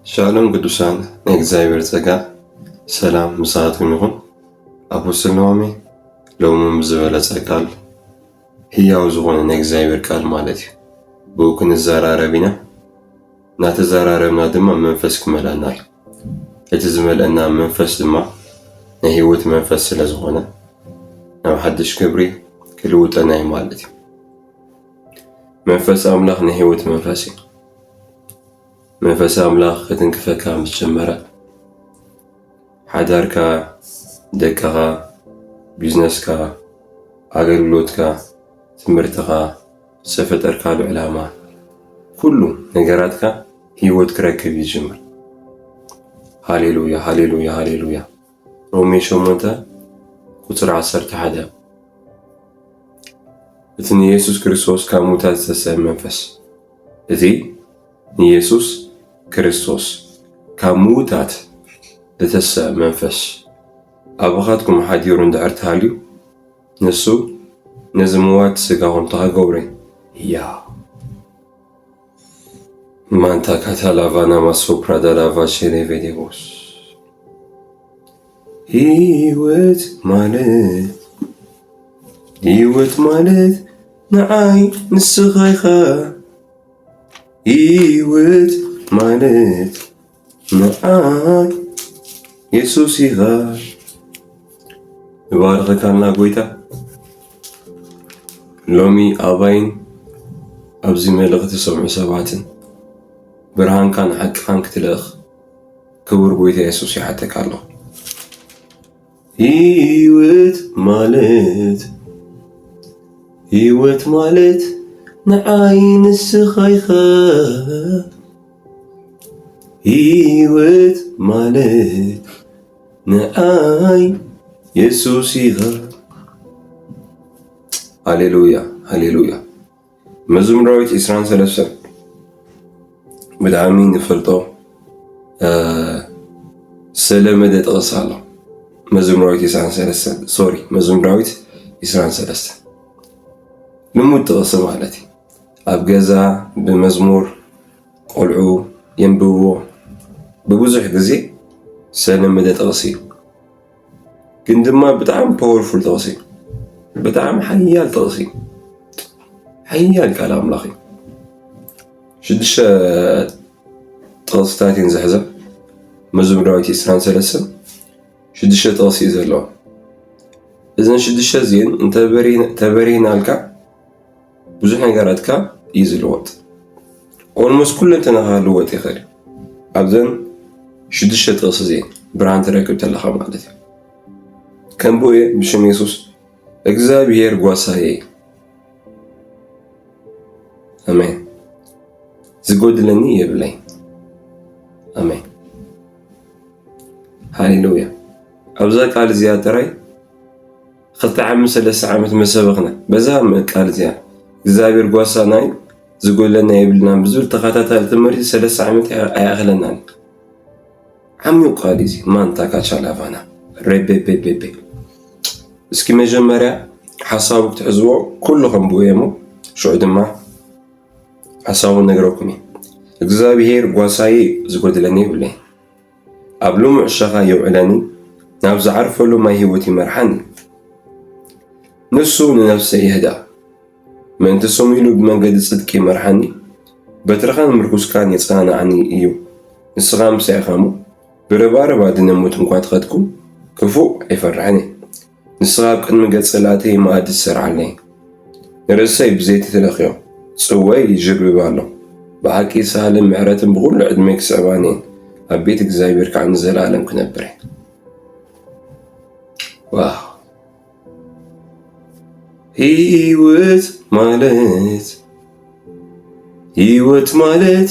ሻሎም ቅዱሳን ናይ እግዚአብሔር ጸጋ ሰላም ምሳአትኩም ይኹን። አፖስትል ኖሜ ሎሚ ብዝበለጸ ቃል ሕያው ዝኾነ ናይ እግዚአብሔር ቃል ማለት እዩ ብኡ ክንዘራረብ ኢና። እናተዘራረብና ድማ መንፈስ ክመልአና እዩ። እቲ ዝመልአና መንፈስ ድማ ናይ ህይወት መንፈስ ስለ ዝኾነ ናብ ሓድሽ ክብሪ ክልውጠና እዩ ማለት እዩ። መንፈስ አምላኽ ናይ ህይወት መንፈስ እዩ። መንፈስ አምላኽ ክትንክፈካ ምስ ጀመረ ሓዳርካ፣ ደቅኻ፣ ቢዝነስካ፣ አገልግሎትካ፣ ትምህርትኻ፣ ዝተፈጠርካሉ ዕላማ ኩሉ ነገራትካ ህይወት ክረክብ ይጅምር። ሃሌሉያ ሃሌሉያ ሃሌሉያ። ሮሜ 8:11 እቲ ንኢየሱስ ክርስቶስ ካብ ሙታን ዝተነስአ መንፈስ እቲ ንኢየሱስ ክርስቶስ ካብ ሙታት ዝተነስአ መንፈስ አብኻትኩም ሓዲሩ እንድሕር ተሃልዩ ንሱ ነዚ ምዋት ስጋኹም ተኸገብረ እያ ማንታ ካታላቫና ማሶፕራዳላቫ ሼኔቬዴቦስ ህይወት ማለት ንዓይ ንስኻ ኢኻ። ህይወት ማለት ንዓይ ኢየሱስ ኢኻ። ይባርኸካልና ጎይታ። ሎሚ አባይን ኣብዚ መልእኽቲ ዝሰምዑ ሰባትን ብርሃንካን ሓቅኻን ክትልእኽ ክቡር ጎይታ ኢየሱስ ይሓተካ ኣለኹ። ህይወት ማለት ንዓይ ንስኻ ኢኻ። ህይወት ማለት ንዓይ ኢየሱስ ኢኻ። ሃሌሉያ ሃሌሉያ። መዝሙር 23 ብጣዕሚ ንፈልጦ ስለመደ ጥቕስ ኣሎ። መዝሙር 23 ልሙድ ጥቕሲ ማለት እዩ። ኣብ ገዛ ብመዝሙር ቆልዑ የንብብዎ ብብዙሕ ግዜ ስለመደ ጥቕሲ እዩ። ግን ድማ ብጣዕሚ ፓወርፉል ጥቕሲ እዩ። ብጣዕሚ ሓያል ጥቕሲ እዩ። ሓያል ቃል ኣምላኽ እዩ። 6 ጥቕስታት እየን ዝሕዘ መዝሙር 23 6 ጥቕሲ እዩ ዘለዎ። እዘን 6 እዚአን እንተበሪህናልካ ብዙሕ ነገራትካ እዩ ዝልወጥ። ኦልሞስት ኩለንተናኻ ልወጥ ይኽእል ኣብዘን 6 ጥቕሲ እዚአን ብርሃን ትረክብ ተለኻ ማለት እዩ። ከም ብኡ ብሽም ኢየሱስ እግዚአብሔር ጓሳየ አሜን። ዝጎድለኒ የብለኝ አሜን። ሃሌሉያ። ኣብዛ ቃል እዚኣ ጥራይ 2-3 ዓመት መሰበኽና በዛ ቃል እዚኣ እግዚአብሔር ጓሳናይ ዝጎድለና የብልናን ብዝብል ተኸታታሊ ትምህርቲ 3 ዓመት ኣያኽለናን። ዓሚቕ ቃል እዚ ማንታ ካቻላቫና ረቤቤቤቤ። እስኪ መጀመርያ ሓሳቡ ክትሕዝቦ ኩልኹም ብኡ እሞ ሽዑ ድማ ሓሳቡ ነግረኩም እየ። እግዚአብሔር ጓሳዬ ዝጎድለኒ የብለኝ፣ ኣብ ልሙዕ ሸኻ የውዕለኒ፣ ናብ ዝዓርፈሉ ማይ ህይወት ይመርሓኒ። ንሱ ንነፍሰይ ይህዳእ፣ ምእንቲ ስሙ ኢሉ ብመንገዲ ጽድቂ ይመርሓኒ። በትርኻን ምርኩስካን የጸናንዓኒ እዩ። ንስኻ ምሳይ ኢኻ እሞ ብረባረባ ድነሙት እኳ ትኸድኩ ክፉእ ኣይፈርሐኒ። ንስኻ ኣብ ቅድሚ ገጽ ጸላእተይ መኣዲ ትሰርዓለይ። ንርእሰይ ብዘይቲ ትለኽዮ፣ ጽዋይ ይዥርብብ ኣሎ። ብሓቂ ሳህልን ምሕረትን ብኩሉ ዕድመይ ክስዕባኒ እየን። ኣብ ቤት እግዚአብሔር ከዓ ንዘላለም ክነብር እየ። ዋው። ህይወት ማለት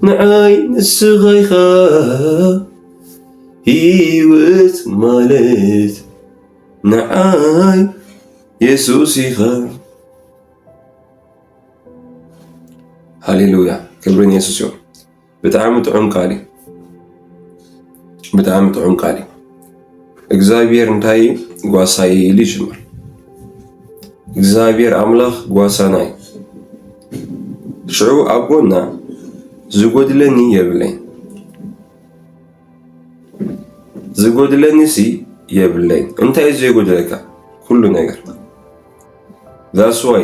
ንዓይ ንስኻ ኢኻ። ህይወት ማለት ንዓይ ኢየሱስ ኢኻ። ሃሌሉያ። ክብርን ኢየሱስ ይሁን። ብጣዕሚ ጥዑም ቃል እዩ። ብጣዕሚ ጥዑም ቃል እዩ። እግዚአብሔር እንታይ ጓሳዬ ኢሉ ይጅምር። እግዚአብሔር አምላኽ ጓሳና እዩ። ሽዑ ኣብ ጎና ዝጎድለኒ የብለኝ። ዝጎድለኒ ሲ የብለኝ እንታይ እዩ ዘይጎድለካ ኩሉ ነገር that's why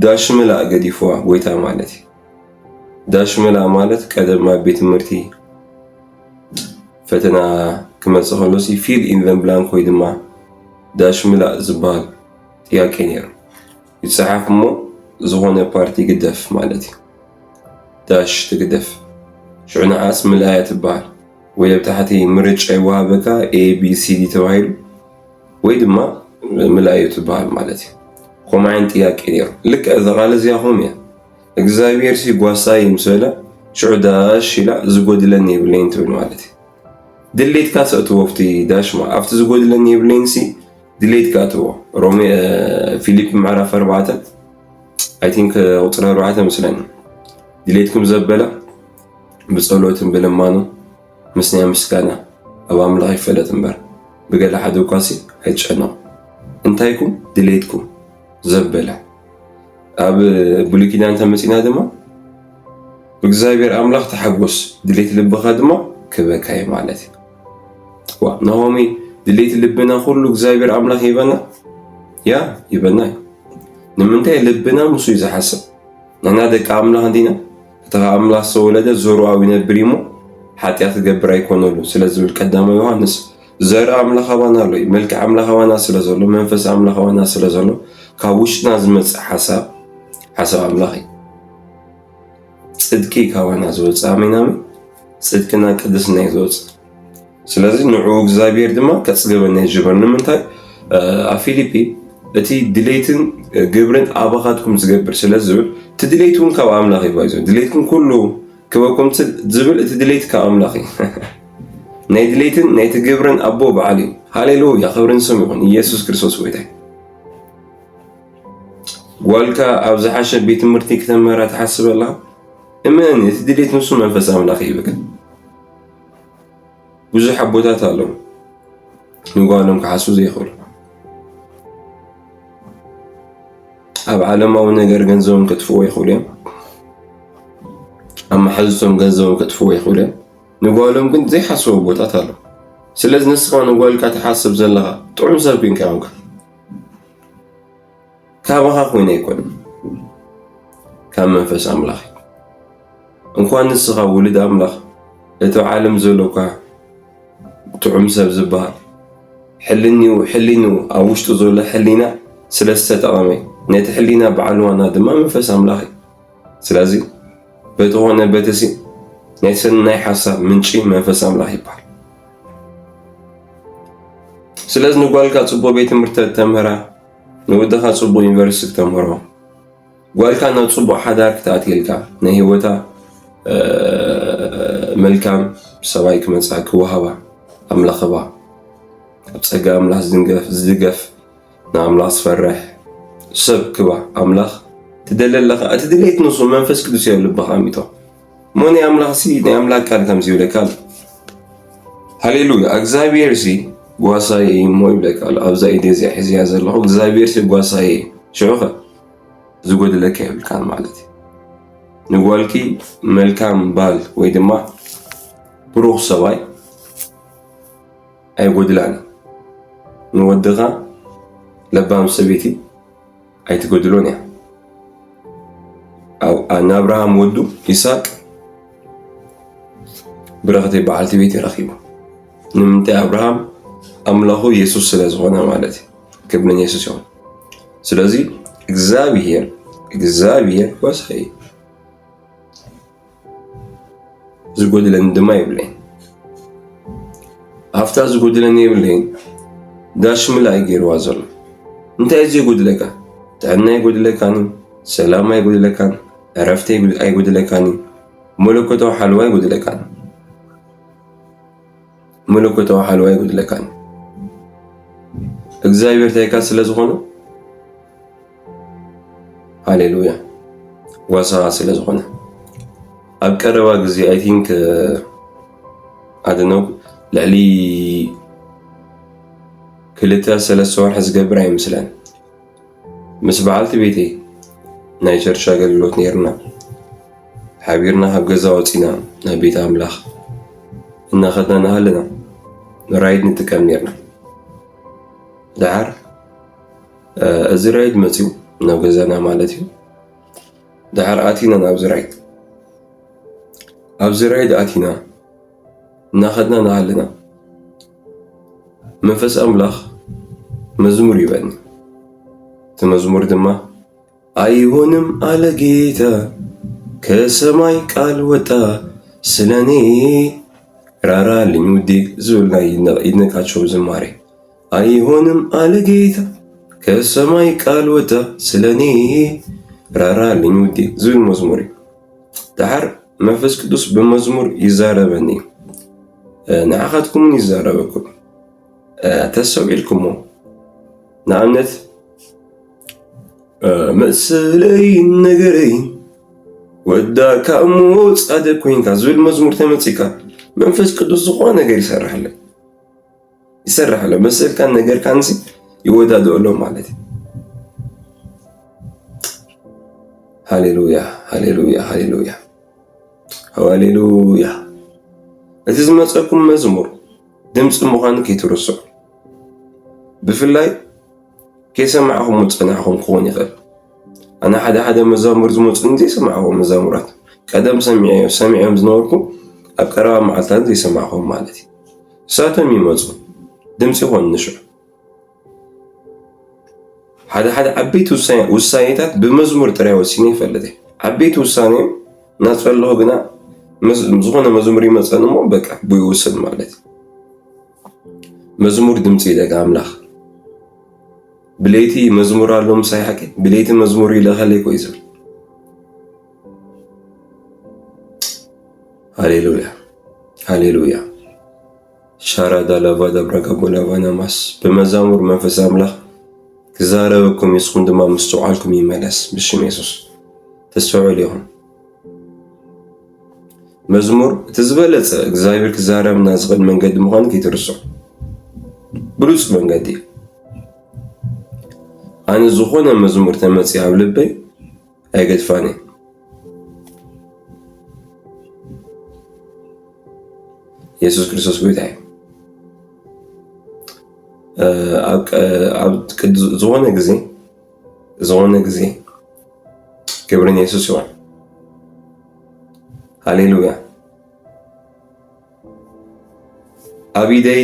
ዳሽ ምላእ ገዲፍዋ ጎይታ ማለት እዩ ዳሽ ምላእ ማለት ቀደም ኣብ ቤት ትምህርቲ ፈተና ክመጽእ ከሎ ሲ ፊል ኢን ዘ ብላንክ ወይ ድማ ዳሽ ምላእ ዝበሃል ጥያቄ ነይሩ ይጽሓፍ እሞ ዝኾነ ፓርቲ ግደፍ ማለት እዩ ዳሽ ትግደፍ ሽዑ ንዓስ ምላእያ ትበሃል ወይ ኣብ ታሕቲ ምርጫ ይወሃበካ ኤ ቢ ሲ ዲ ተባሂሉ ወይ ድማ ምላእዩ ትበሃል ማለት እዩ ከምኡ ዓይነት ጥያቄ ነይሩ ልክዕ እዛ ቃል እዚኣ ኸም እያ እግዚኣብሔር ሲ ጓሳይ ምስ በለ ሽዑ ዳሽ ኢላ ዝጎድለኒ የብለይን ትብል ማለት እዩ ድሌትካ ተእትዎ ኣብቲ ዳሽ ኣብቲ ዝጎድለኒ የብለይን ሲ ድሌትካ እትዎ ሮሜ ፊልጵ ምዕራፍ 4 አይ ቲንክ ቁጥሪ 4 መስለኒ ድሌትኩም ዘበለ ብጸሎትን ብልማኑ ምስንያ ምስጋና ኣብ ኣምላኽ ይፈለጥ እምበር ብገለ ሓደ እኳ ሲ ኣይትጨነቑ እንታይኩም ድሌትኩም ዘበለ ኣብ ብሉይ ኪዳን ተመፂና ድማ ብእግዚኣብሔር ኣምላኽ ተሓጎስ ድሌት ልብኻ ድማ ክበካይ ማለት እዩ ናሆሚ ድሌት ልብና ኩሉ እግዚአብሔር አምላክ ይበና ያ ይበና ንምንታይ ልብና ሙሱ ይዝሓስብ ንሕና ደቂ ኣምላኽ እንዲና እታ ኣምላኽ ዝተወለደ ዘሩኣዊ ነብር እሞ ሓጢኣት ዝገብር ኣይኮነሉ ስለዝብል ቀዳማይ ዮሃንስ ዘርኢ ኣምላኻዋና ኣሎ መልክዕ ኣምላኻዋና ስለ ዘሎ መንፈስ ኣምላኻዋና ስለ ዘሎ ካብ ውሽጥና ዝመፅእ ሓሳብ ኣምላኽ እዩ ጽድቂ ካዋና ዝወፅእ ኣሜናም ጽድቅና ቅድስና እዩ ዝወፅእ ስለዚ ንዑ እግዚአብሔር ድማ ከጽገበና ይጅበር ንምንታይ ኣብ ፊልጵ እቲ ድሌትን ግብርን ኣባኻትኩም ዝገብር ስለዝብል እቲ ድሌትኩም ካብ ኣምላኽ ይባይዞ ድሌትኩም ኩሉ ክበኩም ዝብል እቲ ድሌት ካብ ኣምላኽ እዩ ናይ ድሌትን ናይቲ ግብርን ኣቦ በዓል እዩ ሃሌሉያ ክብርን ስም ይኹን ኢየሱስ ክርስቶስ ጎይታ ጓልካ ኣብ ዝሓሸ ቤት ትምህርቲ ክተመሃራ ትሓስብ ኣለኻ እመን እቲ ድሌት ንሱ መንፈስ ኣምላኽ ይበቅል ብዙሕ ኣቦታት ኣለዉ ንጓሎም ክሓስቡ ዘይኽእሉ ኣብ ዓለማዊ ነገር ገንዘቦም ከጥፍዎ ይኽእሉ እዮም ኣብ ማሕዝቶም ገንዘቦም ከጥፍዎ ይኽእሉ እዮም ንጓሎም ግን ዘይሓስቡ ቦታት ኣለዉ ስለዚ ንስኻ ንጓልካ ትሓስብ ዘለኻ ጥዑም ሰብ ኮንካ ኢኻ ካባኻ ኮይነ ኣይኮነን ካብ መንፈስ ኣምላኽ እንኳን ንስኻ ውሉድ ኣምላኽ እቲ ዓለም ዘለካ ጥዑም ሰብ ዝበሃል ሕሊኑ ኣብ ውሽጡ ዘሎ ሕሊና ስለ ዝተጠቐመ ነቲ ሕሊና በዓል ዋና ድማ መንፈስ ኣምላኽ እዩ ስለዚ በቲ ኾነ በተሲ ናይ ሰናይ ሓሳብ ምንጪ መንፈስ ኣምላኽ ይበሃል ስለዚ ንጓልካ ጽቡቕ ቤት ትምህርቲ ተምህራ ንወድኻ ጽቡቕ ዩኒቨርሲቲ ተምህሮ ጓልካ ናብ ጽቡቕ ሓዳር ክትኣትልካ ናይ ህይወታ መልካም ሰባይ ክመጽኣ ክወሃባ ኣምላኽባ ኣብ ጸጋ ኣምላኽ ዝድገፍ ንኣምላኽ ዝፈርሕ ሰብ ክባ ኣምላኽ ትደለለኻ እቲ ድሌት ንሱ መንፈስ ቅዱስ እዩ ልብኻ ኣሚቶ እሞ ናይ ኣምላኽ ሲ ናይ ኣምላኽ ቃል ከምዚ ይብለካ ኣሎ ሃሌሉያ እግዚኣብሔር ሲ ጓሳይ እሞ ይብለካ ኣሎ ኣብዛ ኢደ እዚኣ ሒዝያ ዘለኹ እግዚኣብሔር ሲ ጓሳይ ሽዑ ኸ ዝጎድለካ የብልካን ማለት እዩ ንጓልኪ መልካም ባል ወይ ድማ ብሩኽ ሰባይ ኣይጎድላን ንወድኻ ለባም ሰበይቲ ኣይትጎድሎን እያ ንኣብርሃም ወዱ ይስሐቅ ብረኸተይ በዓልቲ ቤት ይረኺቡ ንምንታይ ኣብርሃም ኣምላኹ ኢየሱስ ስለ ዝኾነ ማለት እዩ ክብርን ኢየሱስ ይኹን ስለዚ እግዚአብሔር ወሳይ ዝጎድለኒ ድማ ይብለኝ ኣፍታ ዝጎድለኒ የብለይን ዳሽ ምላእ ገይርዋ ዘሎ እንታይ እዩ ዝጎድለካ ጥዕና ይጎድለካኒ ሰላም ኣይጎድለካን ዕረፍቲ ኣይጎድለካኒ መለኮታዊ ሓልዋ ይጎድለካኒ እግዚአብሔር ታይካ ስለ ዝኾነ ሃሌሉያ ዋሳ ስለ ዝኾነ ኣብ ቀረባ ግዜ አይ ቲንክ ኣደነው ልዕሊ 2-3 ወርሒ ዝገብር ኣይምስለን ምስ በዓልቲ ቤተይ ናይ ቸርች ኣገልግሎት ነርና ሓቢርና ካብ ገዛ ወፂና ናብ ቤት ኣምላኽ እናኸድና ናሃለና رايد نتكلم نيرنا دعار እዚ رايد መፅዩ ናብ ገዛና ማለት እዩ دعار آتينا نابز رايد أبز رايد آتينا ناخدنا نعلنا منفس أملاخ مزمور يبني تمزمور دما أيونم على جيتا كسماي قال وتا سلاني رارا لنودي زولنا يدنكاتشو زماري أيونم على جيتا كسماي قال وتا سلاني رارا لنودي زول مزموري دحر منفس قدوس بمزمور يزاربني نعاقتكم يزاربكم تسوي لكم نعنت مسلين نجرين ودا كأمو صادق كوين كزول مزمور تمسكا منفس قدوس زخوا نجر يسرح له مسل كان نجر كانسي يودا دولو مالتي هاليلويا هاليلويا هاليلويا هاليلويا أتزمتكم مزمور دمس مخان كي ترسو بفلاي كي سمعهم وتصنعهم كون يخل أنا حدا مزامور زموت زي سمعهم مزامورات قدم سمعهم زنوركم أبقرا معلتان زي سمعهم مالتي ساتم يمزون دمسي هون نشر حدا عبيت وسايتات بمزمور ترى وسيني فلدي عبيت وساني ناس فلهو قنا زغنا مزموري مثلا مو بقى بيوصل مالتي مزمور دمسي داك أملاخ بليتي مزمور علوم سايحكي بليتي مزموري لخلي كويسر هاليلويا هاليلويا شاردا لافادا بركبو لافانا ماس بمزامور منفس أملاخ كزاربكم يسكن دما مستوعالكم يملس بشم يسوس تسفعوا ليهم مزمور تزبلت እግዚአብሔር كزارب نازغل መንገድ መሆን ከይትርሱ ብሉጽ መንገዲ أنا ዝኾነ መዝሙር ተመጽ ኣብ ልበይ ኣይገድፋኒ ኢየሱስ ክርስቶስ ጌታ ዝኾነ ጊዜ ክብርን ኢየሱስ ይሁን ሃሌሉያ አቢደይ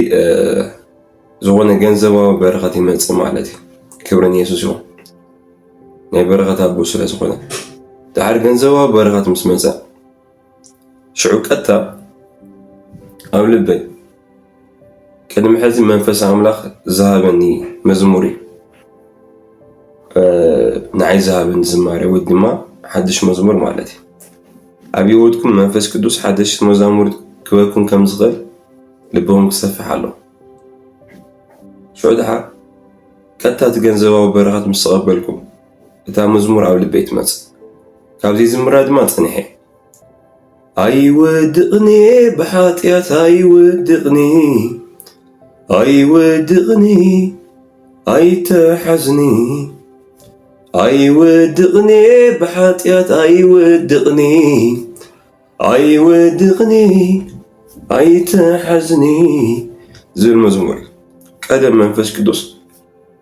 ዝኾነ ገንዘባዊ በረኸት ይመጽእ ማለት እዩ ክብርን ኢየሱስ ይሁን ናይ በረኸት ኣቦ ስለ ዝኾነ ድሓር ገንዘባዊ በረኸት ምስ መጸ ሽዑ ቀጥታ ኣብ ልበይ ቅድሚ ሕዚ መንፈስ ኣምላኽ ዝሃበኒ መዝሙር እዩ ንዓይ ዝሃበኒ ዝማሬ ወይ ድማ ሓድሽ መዝሙር ማለት እዩ ኣብ ህይወትኩም መንፈስ ቅዱስ ሓደሽቲ መዛሙር ክበኩም ከም ዝኽእል ልብኩም ክሰፍሕ ኣሎ ሽዑ ድሓር ቀጥታ እቲ ገንዘባዊ በረኸት ምስ ተቐበልኩም እታ መዝሙር ኣብ ልበይ ትመጽእ ካብዚ ዝምራ ድማ ጸኒሐ ኣይወድቕኒ ብሓጢኣት ኣይወድቕኒ ኣይወድቕኒ ኣይተሓዝኒ ኣይወድቕኒ ብሓጢኣት ኣይወድቕኒ ኣይወድቕኒ ኣይተሓዝኒ ዝብል መዝሙር ቀደም መንፈስ ቅዱስ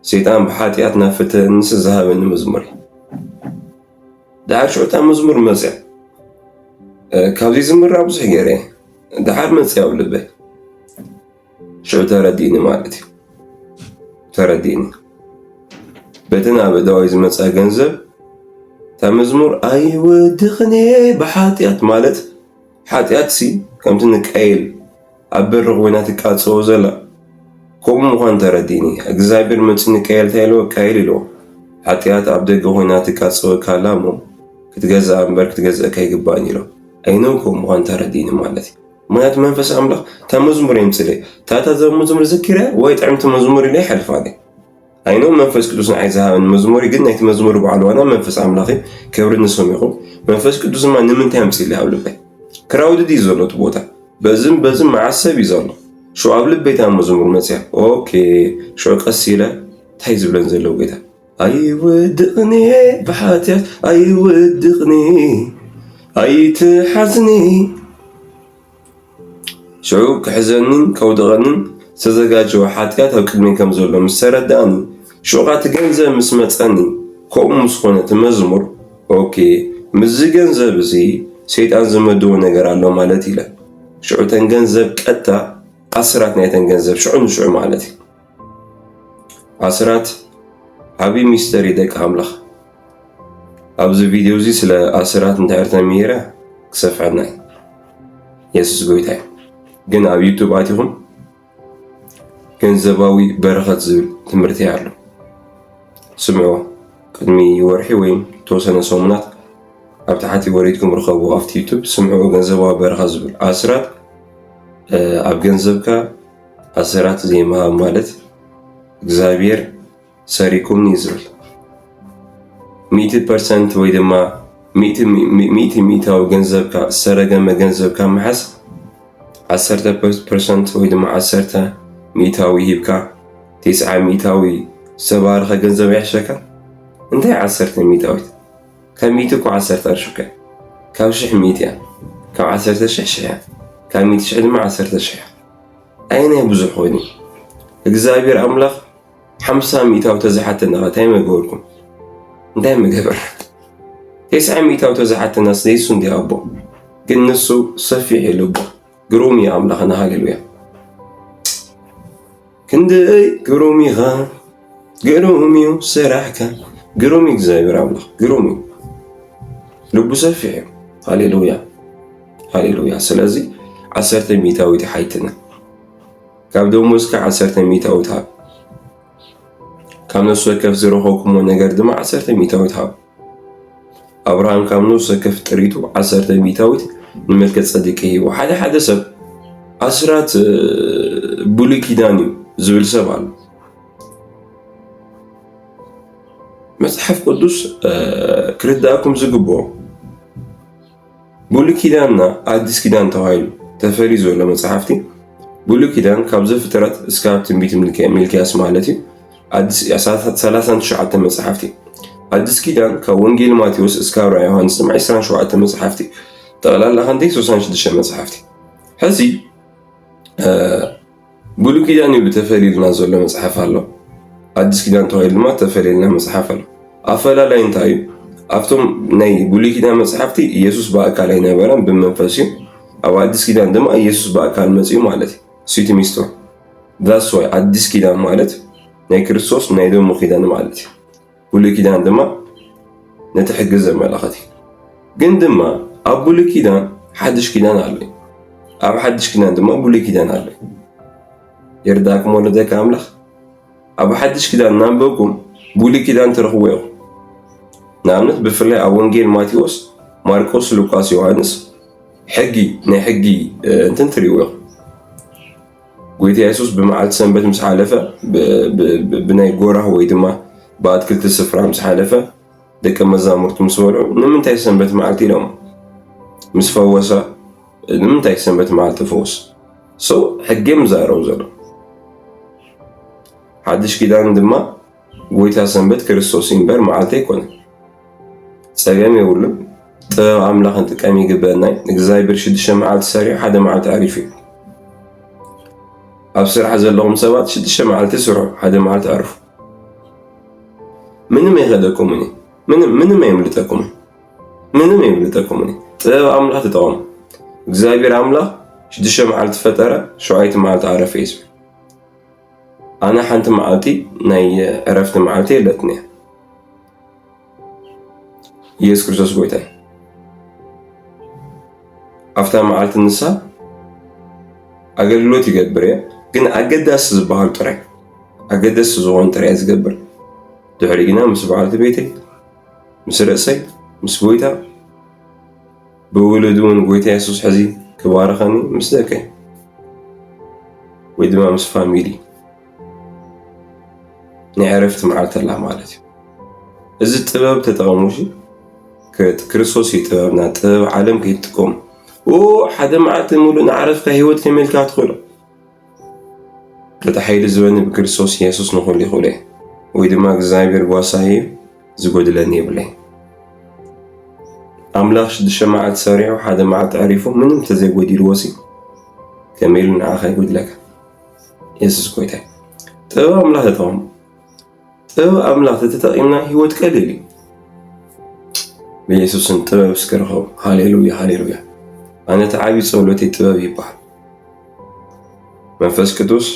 ሰይጣን ብሓጢኣት ናብ ፍትህ ንስ ዝሃበኒ መዝሙር ድሓር ሽዑታ መዝሙር መጽእ ካብዚ ዝምራ ብዙሕ ገይረ ድሓር መጽእ ኣብ ልበይ ሽዑ ተረዲእኒ ማለት እዩ ተረዲእኒ በቲ ናብ እዳወይ ዝመጸ ገንዘብ እታ መዝሙር ኣይወድቕኒ ብሓጢኣት ማለት ሓጢኣት ሲ ከምቲ ንቀይል ኣብ በሪ ኮይና ትቃጽኦ ዘላ ከምኡ ምዃን ተረዲእኒ እግዚኣብሔር መፅእ ንቀይል እንታይ ኢልዎ ቀይል ኢልዎ ሓጢኣት ኣብ ደገ ኮይና ትቃጽወካ ኣላ እሞ ክትገዝኣ እምበር ክትገዝአካ ኣይግባእን ኢሎ ኣይነው ከምኡ ምዃን ተረዲእኒ ማለት እዩ ምክንያቱ መንፈስ ኣምላኽ እታ መዝሙር የምፅለይ ታታ ዛ መዝሙር ዘኪርያ ወይ ጥዕምቲ መዝሙር ኢለ ይሓልፋኒ ኣይነው መንፈስ ቅዱስ ንዓይ ዝሃበኒ መዝሙር ግን ናይቲ መዝሙር በዓል ዋና መንፈስ ኣምላኽ ክብሪ ንስም ይኹን መንፈስ ቅዱስ ድማ ንምንታይ ኣምፅኢለይ ኣብ ልበይ ክራውድድ እዩ ዘሎ እቲ ቦታ በዝም መዓሰብ እዩ ዘሎ شو قبل بيت عم مزمور مسيح اوكي شو قصيله تاي زبلن زلو ጌታ አይወድቕኒ بحاتي አይወድቕኒ ኣይትሓዝኒ شو كحزنن كودغنن ዝተዘጋጀወ ሓጢያት ኣብ ቅድሜ ከም ዘሎ ምስ ተረዳእኒ ሽውቓት ገንዘብ ምስ መፀኒ ከምኡ ምስ ኮነ እቲ መዝሙር ኦኬ ምዝ ገንዘብ እዚ ሰይጣን ዝመድቦ ነገር ኣሎ ማለት ኢለ ሽዑተን ገንዘብ ቀጥታ ኣስራት ናይተን ገንዘብ ሽዑ ንሽዑ ማለት እዩ ኣስራት ዓብዪ ሚስተሪ ደቂ ኣምላኽ ኣብዚ ቪድዮ እዚ ስለ ኣስራት እንታይ ተመሂረ ክሰፍዐና እዩ ኢየሱስ ጎይታ እዩ ግን ኣብ ዩቱብ ኣቲኹም ገንዘባዊ በረኸት ዝብል ትምህርቲ ኣሎ ስምዑ ቅድሚ ወርሒ ወይም ተወሰነ ሰሙናት ኣብ ታሕቲ ወሪድኩም ርከቡ ኣብቲ ዩቱብ ስምዑ ገንዘባዊ በረኸት ዝብል ኣስራት ኣብ ገንዘብካ ኣስራት ዘይምሃብ ማለት እግዚአብሔር ሰሪቁምኒ ዝብል 100% ወይ ድማ 100 ገንዘብካ ሰረገመ ገንዘብካ መሓዝ 10% ወይ ድማ 10 ሚእታዊ ሂብካ 9 ሚእታዊ ዝተባረኸ ገንዘብ ያሕሸካ እንታይ 10 ሚእታዊት ካብ 100 እኮ 10 ኣርሽካ ካብ 1000 ሚእት እያ ካብ 10,000 እያ ካብ 100,000 ድማ 10,000 ኣይነ ብዙሕ ኮይኑ እግዚአብሔር ኣምላኽ 50 ሚእታዊ ተዝሓተና እንታይ መገበርኩም እንታይ መገበር 9 ሚእታዊ ተዝሓተና ስለይሱ እንዲ ኣቦ ግን ንሱ ሰፊሕ ልቦ ግሩም እዩ ኣምላኽና ሃሌሉያ ክንደይ ግሩም ኢኻ ግሩም እዩ ስራሕካ ግሩም እግዚአብሔር ኣምላኽ ግሩም እዩ ልቡ ሰፊሕ እዩ ሃሌሉያ ሃሌሉያ ስለዚ 10 ሚእታዊት ሓይትና ካብ ደሞዝካ 10 ሚእታዊት ሃብ ካብ ነፍሲ ወከፍ ዝረኸብኩሞ ነገር ድማ 10 ሚእታዊት ሃብ ኣብርሃም ካብ ነፍሲ ወከፍ ጥሪቱ 10 ሚእታዊት ንመልከ ጸዲቅ ሂቦ ሓደ ሰብ ኣስራት ብሉይ ኪዳን እዩ ዝብል ሰብ ኣሎ መጽሓፍ ቅዱስ ክርዳእኩም ዝግብኦ ብሉይ ኪዳንና ኣዲስ ኪዳን ተባሂሉ ተፈልዩ ዘሎ መጽሓፍቲ ብሉይ ኪዳን ካብ ዘፍጥረት እስካብ ትንቢት ሚልክያስ ማለት እዩ ኣዲስ 39 መጽሓፍቲ ኣዲስ ኪዳን ካብ ወንጌል ማቴዎስ እስካብ ራእይ ዮሃንስ 27 መጽሓፍቲ ጠቕላላ ክንደይ 36 መጽሓፍቲ ሕዚ ብሉይ ኪዳን ይብሉ ተፈልዩልና ዘሎ መጽሓፍ ኣሎ ኣዲስ ኪዳን ተባሂሉ ድማ ተፈልዩልና መጽሓፍ ኣሎ ኣፈላላይ እንታይ እዩ ኣብቶም ናይ ብሉይ ኪዳን መጽሓፍቲ ኢየሱስ በኣካል ኣይነበረን ብመንፈስ እዩ ኣብ ኣዲስ ኪዳን ድማ ኢየሱስ በኣካል መፅኡ ማለት እዩ ስዊት ሚስቶር ዳስ ዋይ ኣዲስ ኪዳን ማለት ናይ ክርስቶስ ናይ ደሙ ኪዳን ማለት እዩ ብሉይ ኪዳን ድማ ነቲ ሕጊ ዘመላኽት እዩ ግን ድማ ኣብ ብሉይ ኪዳን ሓድሽ ኪዳን ኣሎ ኣብ ሓድሽ ኪዳን ድማ ብሉይ ኪዳን ኣሎ ይርዳእኩም ወለደካ ኣምላኽ ኣብ ሓድሽ ኪዳን እናንበብኩም ብሉይ ኪዳን ትረኽቡ ኢኹም ንኣብነት ብፍላይ ኣብ ወንጌል ማቴዎስ ማርቆስ ሉቃስ ዮሃንስ ሕጊ ናይ ሕጊ እንትን ትሪእዎ ኢኹም ጎይታ ኢየሱስ ብመዓልቲ ሰንበት ምስ ሓለፈ ብናይ ጎራህ ወይ ድማ ብኣትክልቲ ስፍራ ምስ ሓለፈ ደቀ መዛሙርቱ ምስ በልዑ ንምንታይ ሰንበት መዓልቲ ኢሎም ምስ ፈወሰ ንምንታይ ሰንበት መዓልቲ ፈወስ ሰው ሕጊም ዛረቡ ዘሎ ሓድሽ ኪዳን ድማ ጎይታ ሰንበት ክርስቶስ እምበር መዓልቲ ኣይኮነን ፀገም የብሉን ጥበብ ኣምላኽ ንጥቀም ይግበአና እግዚኣብሔር 6 መዓልቲ ሰሪሑ ሓደ መዓልቲ ዓሪፉ እዩ ኣብ ስራሕ ዘለኹም ሰባት 6 መዓልቲ ስርሑ ሓደ መዓልቲ ዓሪፉ ምንም ኣይኸደኩምኒ ምንም ኣይምልጠኩምን ምንም ኣይምልጠኩምኒ ጥበብ ኣምላኽ ትጠቐሙ እግዚአብሔር ኣምላኽ 6 መዓልቲ ፈጠረ 7ይቲ መዓልቲ ዓረፈ እዩ ኣነ ሓንቲ መዓልቲ ናይ ዕረፍቲ መዓልቲ የለትኒ ኢየሱስ ክርስቶስ ጎይታ እዩ ኣፍታ መዓልቲ ንሳ ኣገልግሎት ይገብር እየ ግን ኣገዳሲ ዝበሃል ጥራይ ኣገዳሲ ዝኾነ ጥራይ ዝገብር ድሕሪ ግና ምስ በዓልቲ ቤተይ ምስ ርእሰይ ምስ ጎይታ ብውሉድ እውን ጎይታ ኢየሱስ ሕዚ ክባረኸኒ ምስ ደቀይ ወይ ድማ ምስ ፋሚሊ ናይ ዕረፍቲ መዓልቲ ኣላ ማለት እዩ እዚ ጥበብ ተጠቐሙሽ ክርስቶስ እዩ ጥበብና ጥበብ ዓለም ከይትጥቀሙ ሓደ መዓልቲ ሙሉእ ንዓረፍካ ሂወት ከመልካ ትኽእሉ በታ ሓይሊ ዝበኒ ብክርስቶስ ኢየሱስ ንኹሉ ይኽእሉ እየ ወይ ድማ እግዚኣብሔር ጓሳይ እዩ ዝጎድለኒ የብለይ ኣምላኽ 6 መዓልቲ ሰሪሑ ሓደ መዓልቲ ዓሪፉ ምንም ተዘይጎዲልዎሲ ከመይ ኢሉ ንዓኻ ይጎድለካ ኢየሱስ ጎይታይ ጥበብ ኣምላኽ ተጠቕሙ ጥበብ ኣምላኽ ተጠቒምና ህይወት ቀሊል እዩ ብኢየሱስን ጥበብ እስክረኸቡ ሃሌሉያ ሃሌሉያ ኣነ እቲ ዓብዪ ጸሎተይ ጥበብ ይበሃል መንፈስ ቅዱስ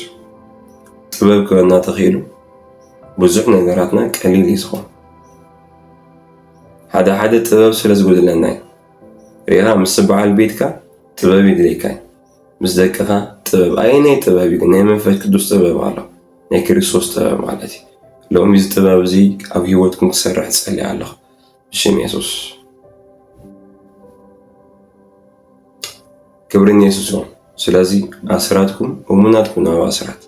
ጥበብ ክበና ተኺእሉ ብዙሕ ነገራትና ቀሊል እዩ ዝኸውን ሓደ ሓደ ጥበብ ስለ ዝጎድለና እዩ ሪኢኻ ምስ በዓል ቤትካ ጥበብ ይድለይካ ምስ ደቅኻ ጥበብ ኣየናይ ጥበብ እዩ ናይ መንፈስ ቅዱስ ጥበብ ኣሎ ናይ ክርስቶስ ጥበብ ማለት እዩ ሎሚ እዚ ጥበብ እዚ ኣብ ህይወትኩም ክሰርሕ ዝጸልይ ኣለኹ ብሽም ኢየሱስ ክብሪ ኢየሱስ ይኹን ስለዚ ኣስራትኩም እሙናትኩም ናብ ኣስራት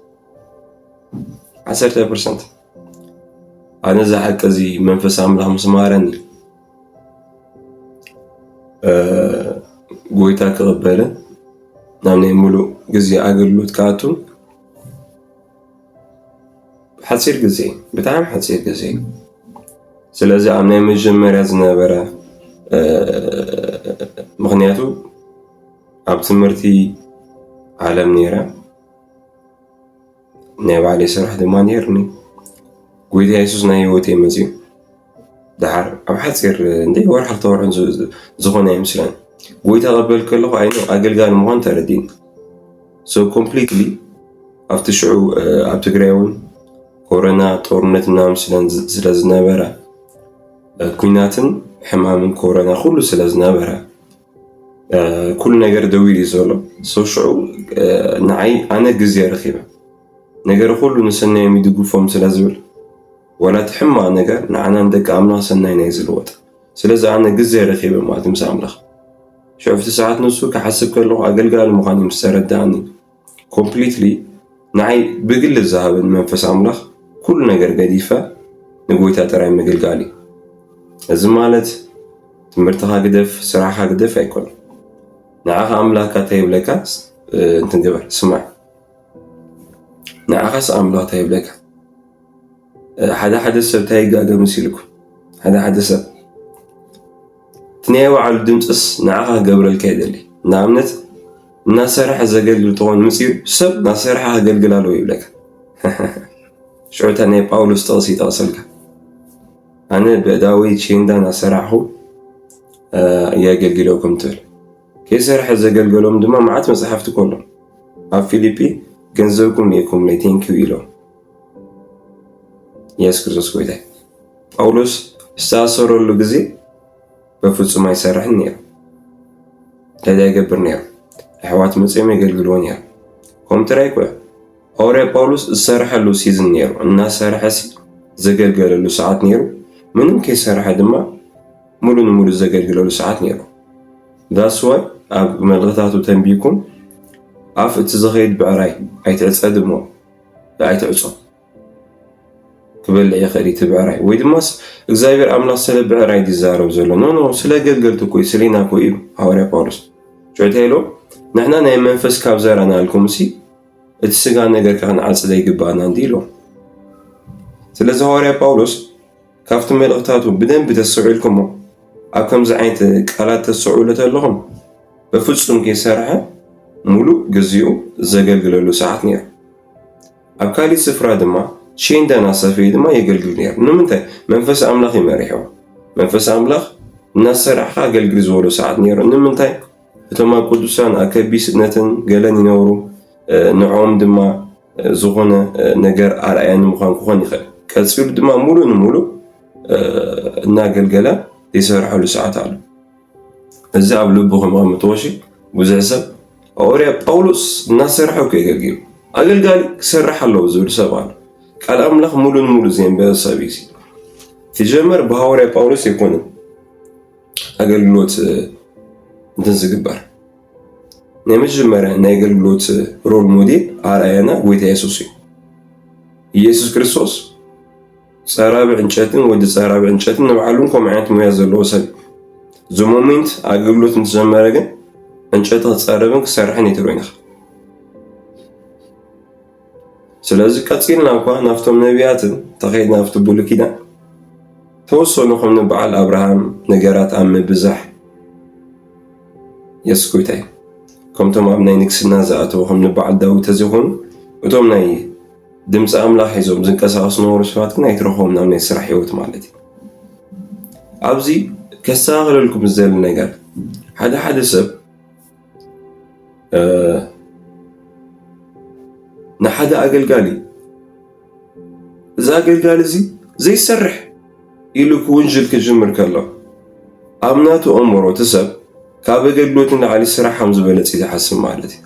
10% ኣነ ዝሓቂ እዚ መንፈስ ኣምላኽ ምስ ማረኒ ጎይታ ክቕበልን ናብ ናይ ሙሉእ ግዜ ኣገልግሎት ክኣቱ ሓፂር ግዜ ብጣዕሚ ሓፂር ግዜ ስለዚ ኣብ ናይ መጀመርያ ዝነበረ ምክንያቱ ኣብ ትምህርቲ ዓለም ነይረ ናይ ባዕለይ ስራሕ ድማ ነይርኒ ጎይታ ኢየሱስ ናይ ህይወተይ መፅኡ ድሓር ኣብ ሓፂር እንደይ ወርሒ ክልተ ወርሒ ዝኾነ ኣይምስለን ጎይታ ቀበል ከለኹ ኣይነ ኣገልጋሊ ምዃን ተረዲን ሶ ኮምፕሊትሊ ኣብቲ ሽዑ ኣብ ትግራይ እውን ኮሮና ጦርነት ምናምን ስለ ዝነበረ ኩናትን ሕማምን ኮሮና ኩሉ ስለ ዝነበረ ኩሉ ነገር ደው ኢሉ ዘሎ ሶ ሽዑ ንዓይ ኣነ ግዜ ረኺበ ነገር ኩሉ ንሰናዮም ይድግፎም ስለ ዝብል ወላ እቲ ሕማቕ ነገር ንዓና ንደቂ ኣምላኽ ሰናይ ናይ ዝልወጥ ስለዚ ኣነ ግዜ ረኺበ ማለት ምስ ኣምላኽ شوفت ساعات نصو كحسب كله أقل مخاني مسترد عني completely نعي بقل الذهب المنفس عملاق كل نجر قديفة نقويتها ترى مقل قالي الزمالت تمرتها قدف سراحة قدف يكون نعاها عملاق كتايب لك انت نقبر سمع نعاها عملاق تايب لك حدا حدث بتاعي قاعدة مسيلكم حدا حدث تناوى على الدمتس نعاها قبل الكيدلي نعمنت ناسرح زقل طون مسير سب ناسرحها قلقلالو يبلك شعرت أنا باولوس تغسي تغسلك أنا بداوي تشيندا ناسرحه يا قلقلوكم تل كي سرح زقلقلوم دما معات مسحفت كلهم أب فيليبي جنزوكم ليكم ليتين كيلو يس كرزوس كويدا باولوس استاثروا اللقزي بفوتسو ما يسرح النير هذا يقبر نير حوات مصيم يقلقلون نير كم ترايكوا أوري باولوس السرح له سيزن نير الناس سرح سي زقلقل له ساعات نير منهم كي سرح دما مولو زقلقل له ساعات نير that's why أب ملغتاتو تنبيكم عف تزغيد بعراي أي تعصدمو أي تعصو قبل يا خريت بعراي ويدماس እግዚአብሔር አምላክ ስለ ብዕራይ ዲዛረብ ዘሎ ኖ ስለ ገልገልቱ ኮይ ስሊና ኮይ ሐዋርያ ጳውሎስ ጆቴሎ ንሕና ናይ መንፈስ ካብ ዘራና አልኩም ሲ እቲ ስጋ ነገር ከንዓጽደ ይግባና እንዲሎ ስለዚ ሐዋርያ ጳውሎስ ካብቲ መልእኽታቱ ብደንብ ተስዑልኩም ኣብ ከምዚ ዓይነት ቃላት ተስዑለት ኣለኹም በፍጹም ከይሰርሐ ሙሉ ግዚኡ ዘገልግለሉ ሰዓት ነይሩ ኣብ ካሊእ ስፍራ ድማ شين دانا سفيد ما يقلقل نير نمنتهي منفس أملاخ يمريحوا منفس أملاخ الناس سرحها قلقل زولو ساعات نير نمنتهي ثم قدسان أكبيس نتن قالني نورو نعوم دما زغنا نجار أرأيان مخان كوخاني خير كالسير دما مولو ناقل قلا يسرحوا لساعات على الزعب لبهم متوشي وزعسب أوريا باولوس الناس سرحوا كي قلقل أقل قال سرح الله زول سبان قال أملاخ مولو زين بسابيسي تجمر بهاوري باولوس يكون أقلقلوت انتنزقبار نمجمر ناقلقلوت رول موديل عرأينا ويتا يسوسي يسوس كريستوس سارابع انشاتن ودي سارابع انشاتن نبعلونكم عينت ميازلو سب زو مومنت أقلقلوت انتزمرقن انشاتن سارابن كسارحن يتروينخ ስለዚ ቀፂልና እኳ ናፍቶም ነቢያትን ተኸይድና ናፍቲ ብሉይ ኪዳን ተወሰኑ ከም ንበዓል ኣብርሃም ነገራት ኣብ ምብዛሕ የስኩይታይ ከምቶም ኣብ ናይ ንግስና ዝኣተዉ ከም ንበዓል ዳዊት ተዘይኾኑ እቶም ናይ ድምፂ ኣምላኽ ሒዞም ዝንቀሳቐሱ ዝነበሩ ሰባት ግን ኣይትረኽቦም ናብ ናይ ስራሕ ሂወት ማለት እዩ። ኣብዚ ከስተኻኽለልኩም ዝደሊ ነገር ሓደ ሰብ ንሓደ ኣገልጋሊ እዚ ኣገልጋሊ እዚ ዘይሰርሕ ኢሉ ክውንጅል ክጅምር ከሎ ኣብ ናቱ ኣእምሮ እቲ ሰብ ካብ ኣገልግሎት ንላዕሊ ስራሕ ከም ዝበለፅ እዩ ዝሓስብ ማለት እዩ።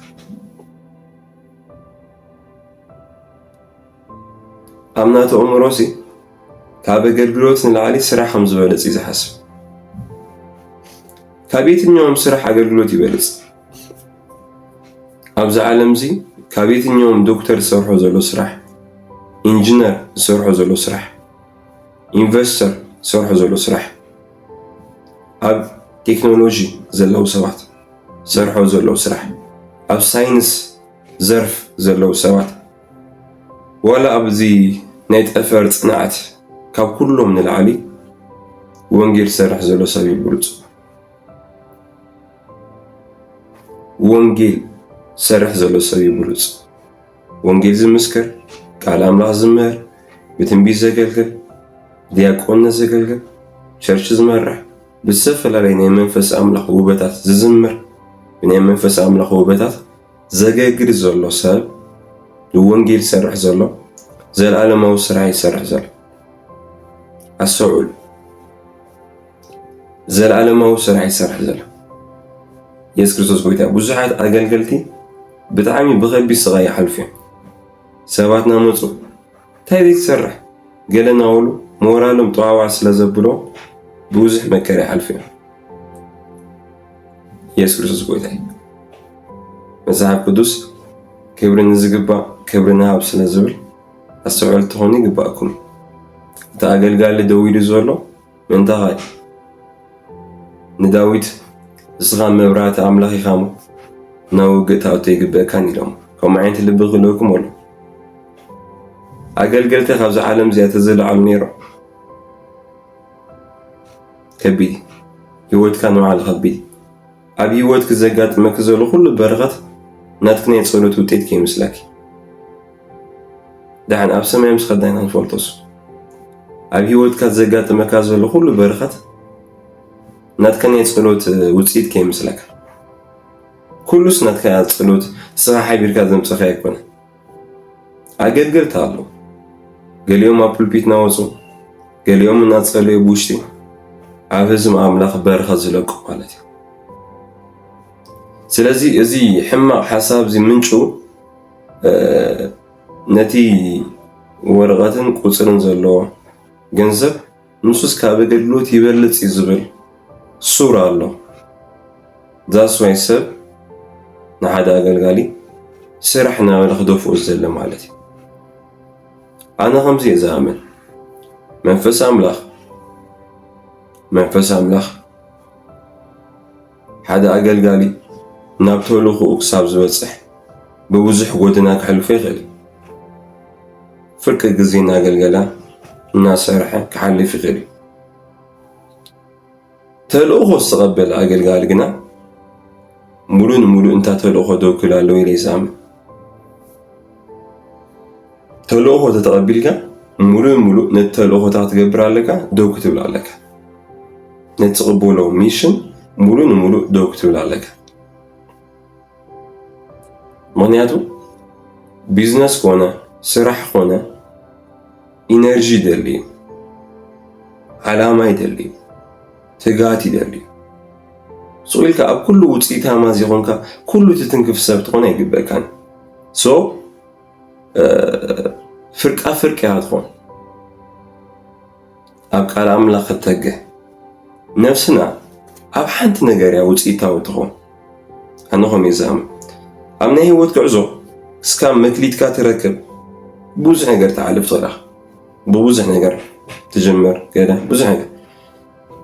ኣብ ናቱ ኣእምሮ ካብ ኣገልግሎት ንላዕሊ ስራሕ ከም ዝበለፅ እዩ ዝሓስብ። ካብ የትኛውም ስራሕ ኣገልግሎት ይበልፅ? ኣብዚ ዓለም እዚ ካብ የትኛውም ዶክተር ዝሰርሖ ዘሎ ስራሕ፣ ኢንጂነር ዝሰርሖ ዘሎ ስራሕ፣ ኢንቨስተር ዝሰርሖ ዘሎ ስራሕ፣ ኣብ ቴክኖሎጂ ዘለው ሰባት ዝሰርሖ ዘለው ስራሕ፣ ኣብ ሳይንስ ዘርፍ ዘለው ሰባት ወላ ኣብዚ ናይ ጠፈር ፅንዓት ካብ ኩሎም ንላዕሊ ወንጌል ዝሰርሕ ዘሎ ሰብ ይብሉፅ። ወንጌል ዝሰርሕ ዘሎ ሰብ ይብሉፅ። ወንጌል ዝምስክር፣ ቃል ኣምላኽ ዝምህር፣ ብትንቢት ዘገልግል፣ ዲያቆንነት ዘገልግል፣ ቸርች ዝመርሕ፣ ብዝተፈላለዩ ናይ መንፈስ ኣምላኽ ውበታት ዝዝምር፣ ብናይ መንፈስ ኣምላኽ ውበታት ዘገልግል ዘሎ ሰብ ወንጌል ዝሰርሕ ዘሎ ዘለኣለማዊ ስራሕ ይሰርሕ ዘሎ። ኣስተውዕሉ፣ ዘለኣለማዊ ስራሕ ይሰርሕ ዘሎ። ኢየሱስ ክርስቶስ ጎይታ ብዙሓት ኣገልገልቲ ብጣዕሚ ብከቢድ ስቃይ ይሓልፉ እዮም። ሰባት ናመፁ እንታይ ዘይትሰርሕ ገለ ናበሉ ሞራሎም ጠዋዋዕ ስለ ዘብሎ ብብዙሕ መከራ ይሓልፉ እዮም። ኢየሱስ ክርስቶስ ጎይታ እዩ። መጽሓፍ ቅዱስ ክብሪ ንዝግባእ ክብሪ ንሃብ ስለ ዝብል ኣስተውዕልቲ ትኾኑ ይግባእኩም። እቲ ኣገልጋሊ ደው ኢሉ ዘሎ ምንታይ ንዳዊት እስኻ መብራህቲ ኣምላኽ ኢኻ እሞ ናብ ውግእ ተኣቱ ይግበአካን ኢሎም ከምኡ ዓይነት ልቢ ክህልወኩም ኣሎ። ኣገልገልቲ ካብዚ ዓለም እዚኣ ተዘለዓሉ ነይሮም። ከቢድ ሂወትካ ንባዕሉ ከቢድ ኣብ ሂወትክ ዘጋጥመክ ዘሎ ኩሉ በረኸት ናትክ ናይ ፀሎት ውጤት ከይመስለኪ ድሓን ኣብ ሰማይ ምስ ከዳይና ንፈልጦስ ኣብ ሂወትካ ዘጋጥመካ ዘሎ ኩሉ በረኸት ናትካ ናይ ፀሎት ውፅኢት ከይመስለካ ኩሉስ ናትካ ፀሎት ስኻ ሓቢርካ ዘምፅኻ ኣይኮነ። ኣገልገልቲ ኣለዉ ገሊኦም ኣብ ፑልፒት ናወፁ ገሊኦም እናፀለዩ ብውሽጢ ኣብ ህዝቢ ኣምላኽ በረኸት ዝለቁ ማለት እዩ። ስለዚ እዚ ሕማቕ ሓሳብ እዚ ምንጩ ነቲ ወረቐትን ቁፅርን ዘለዎ ገንዘብ ንሱስ ካብ ኣገልግሎት ይበልፅ እዩ ዝብል ሱር ኣሎ። ዛስዋይ ሰብ ንሓደ ኣገልጋሊ ስራሕ ናበለ ክደፍኦ ዘሎ ማለት እዩ። ኣነ ከምዚ እየ ዝኣምን መንፈስ ኣምላኽ ሓደ ኣገልጋሊ ናብ ተልእኾኡ ክሳብ ዝበፅሕ ብብዙሕ ጎደና ክሕልፎ ይኽእል። ፍርቂ ግዜ እናገልገለ እናሰርሐ ክሓልፍ ይኽእል። ተልእኾ ዝተቐበለ ኣገልጋሊ ግና ሙሉእ ንሙሉእ እንታ ተልእኾ ደውክል ኣለዎ ኢለ ይዝኣምን። ተልእኾ ተተቐቢልካ ሙሉእ ሙሉእ ነቲ ተልእኾታ ክትገብር ኣለካ ደው ክትብል ኣለካ። ነቲ ትቕበሎ ሚሽን ሙሉእ ንሙሉእ ደው ክትብል ኣለካ። ምክንያቱ ቢዝነስ ኮነ ስራሕ ኮነ ኢነርጂ ይደሊ እዩ፣ ዓላማ ይደሊ እዩ፣ ትጋት ይደሊ እዩ። ስቑኢልካ ኣብ ኩሉ ውፅኢታማ ዘይኮንካ ኩሉ ትትንክፍ ሰብ ትኾን ኣይግበአካን። ፍርቃ ፍርቂ ኢኻ ትኾን። ኣብ ቃል ኣምላኽ ክትተግህ ነፍስና ኣብ ሓንቲ ነገር እያ ውፅኢታዊ ትኾን። ኣነ ከምኡ እየ ዝኣምን። ኣብ ናይ ህይወት ጉዕዞ እስካብ መክሊትካ ትረክብ ብዙሕ ነገር ተዓልፍ ትኽእልኻ፣ ብብዙሕ ነገር ትጅምር ገለ ብዙሕ ነገር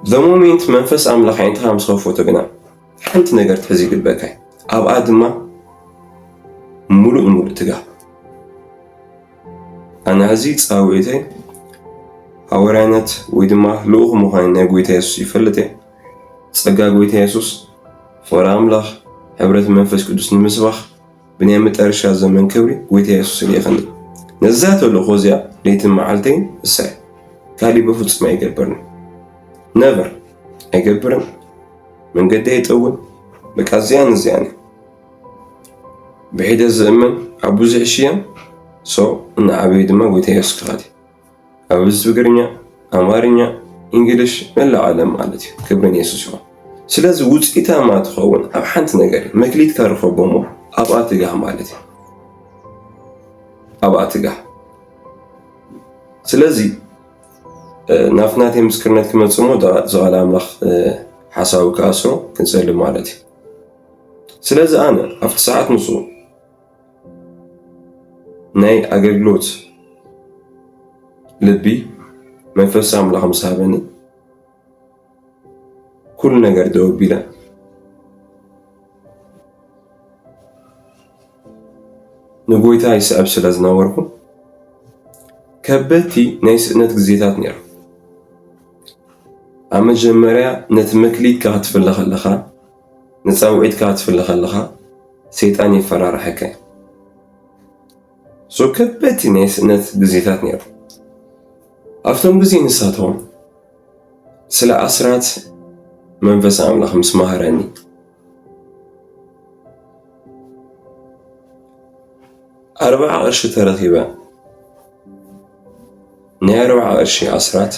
ዘሞሜንት መንፈስ ኣምላኽ ዓይንትኻ ምስ ከፈቶ ግና ሓንቲ ነገር ትሕዚ ይግበአካ እዩ። ኣብኣ ድማ ሙሉእ ንሙሉእ ትጋ። ኣነ ሕዚ ፃውዒተይ ሃዋርያነት ወይ ድማ ልኡኽ ምዃን ናይ ጎይታ የሱስ ይፈልጥ እየ። ፀጋ ጎይታ የሱስ ፍቕሪ ኣምላኽ ሕብረት መንፈስ ቅዱስ ንምስባኽ بناء متأرشة زمن كبري ويتي يسوس اللي يخلي نزات ولا خوزيا ليت معلتين الساعة كالي بفوت ما يقبرني never يقبرن من قد يتأول بكازيان زياني بحيد الزمن أبو زعشيا إن عبيد ما ويتي يسوس غادي أبو زبقرنيا أمارنيا إنجليش ملا عالم مالتي كبرني يسوس سلاز وجئتا ما تخون أب حنت نجاري مكليت كارفو بومو أب أتجاه مالتي أب أتجاه سلازي نافناتي مسكرنات كما تسمو زغال أملاخ حساو كاسرو كنسلم مالتي سلازي أنا أفت ساعات نصو ناي أجرلوت لبي ما يفسر أملاخ مسابني كل نجار دو بلا نقويتا يسأب سلازنا وركم كبتي نايس نتجزيتات نير أما جمريا نتمكليت كهتف اللخا نتساوعيد كهتف اللخا سيطاني فرار حكاي سو كبتي نايس نتجزيتات نير أفتم بزين ساتهم سلا أسرات منفس أملاخ مسمهراني أربعة قرش ترغيبا ني 4 قرش أسرات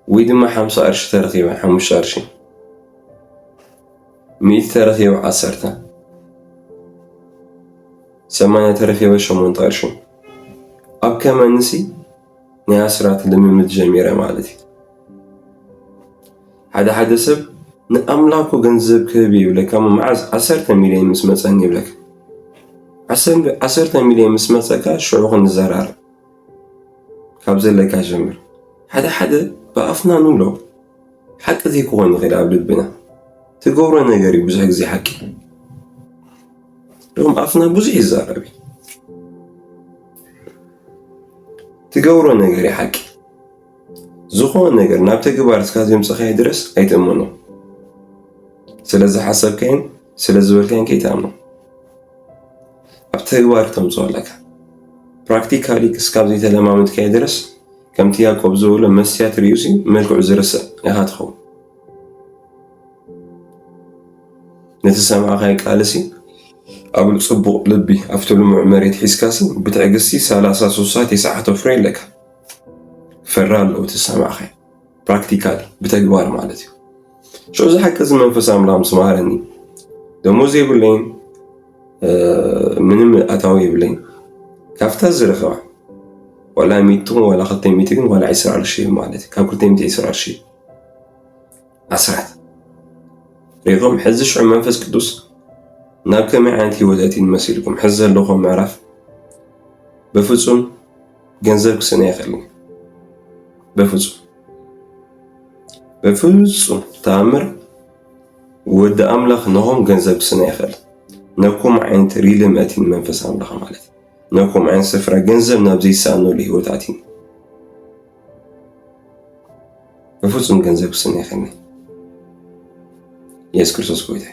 ويدما 5 قرش ترغيبا 5 قرش 100 ترغيبا عسرتا 8 ترغيبا 8 قرش أب كما نسي ني أسرات اللي من متجميرة مالتي حدا سب نأملاكو جنزب كبي ولا كم معز 10 مليون مسمى لك 10 مليون مسمى سكا شعوق الزرار كابزل لك أجمل حدا بأفنا نولو حتى ذي كون غير قبل بنا تقورنا نجاري بزحك زي حكي رغم أفنا بزحي الزرابي تقورنا نجاري حكي زخون نجار نابت كبار سكازيم صحيح درس أيتأمنه سلازة حسب كين سلازة والكين كي تأمنه أبتكبار تمزول لك براكتيكالي سكابزي تلمامت كي درس كم تياكو بزول مسيات ريوسي ملكو عزرسة يهات خو نتسمع غايك آلسي قبل صبو لبي أفتو المعماري تحيسكاسي بتعقسي سالاسا سوساتي ساعته فرين لك فرال لو تسمع خي براكتيكالي بتكبار مالتي شو إذا حكز منفس عملها مسمارني دموزي باللين من أتاوي باللين كافتا الزرخة ولا 100 ولا 200 ولا 10 شيء مالتي كابكرتين 110 شيء أسرعت ريغم حزش عن منفس قدوس ناب كما عانتي وداتين مسيلكم حز اللغة معرف بفوتسون جنزبك سنة يخلي بفوتسون تامر ود أملخ نهم جنزب سنة يخلي نكم عين تريل ماتين منفس أملخ مالتي نكم عين سفرة جنزب نابزي سانو اللي هو تعتين بفوتسون جنزبك سنة يخلي يس كرسوس كويته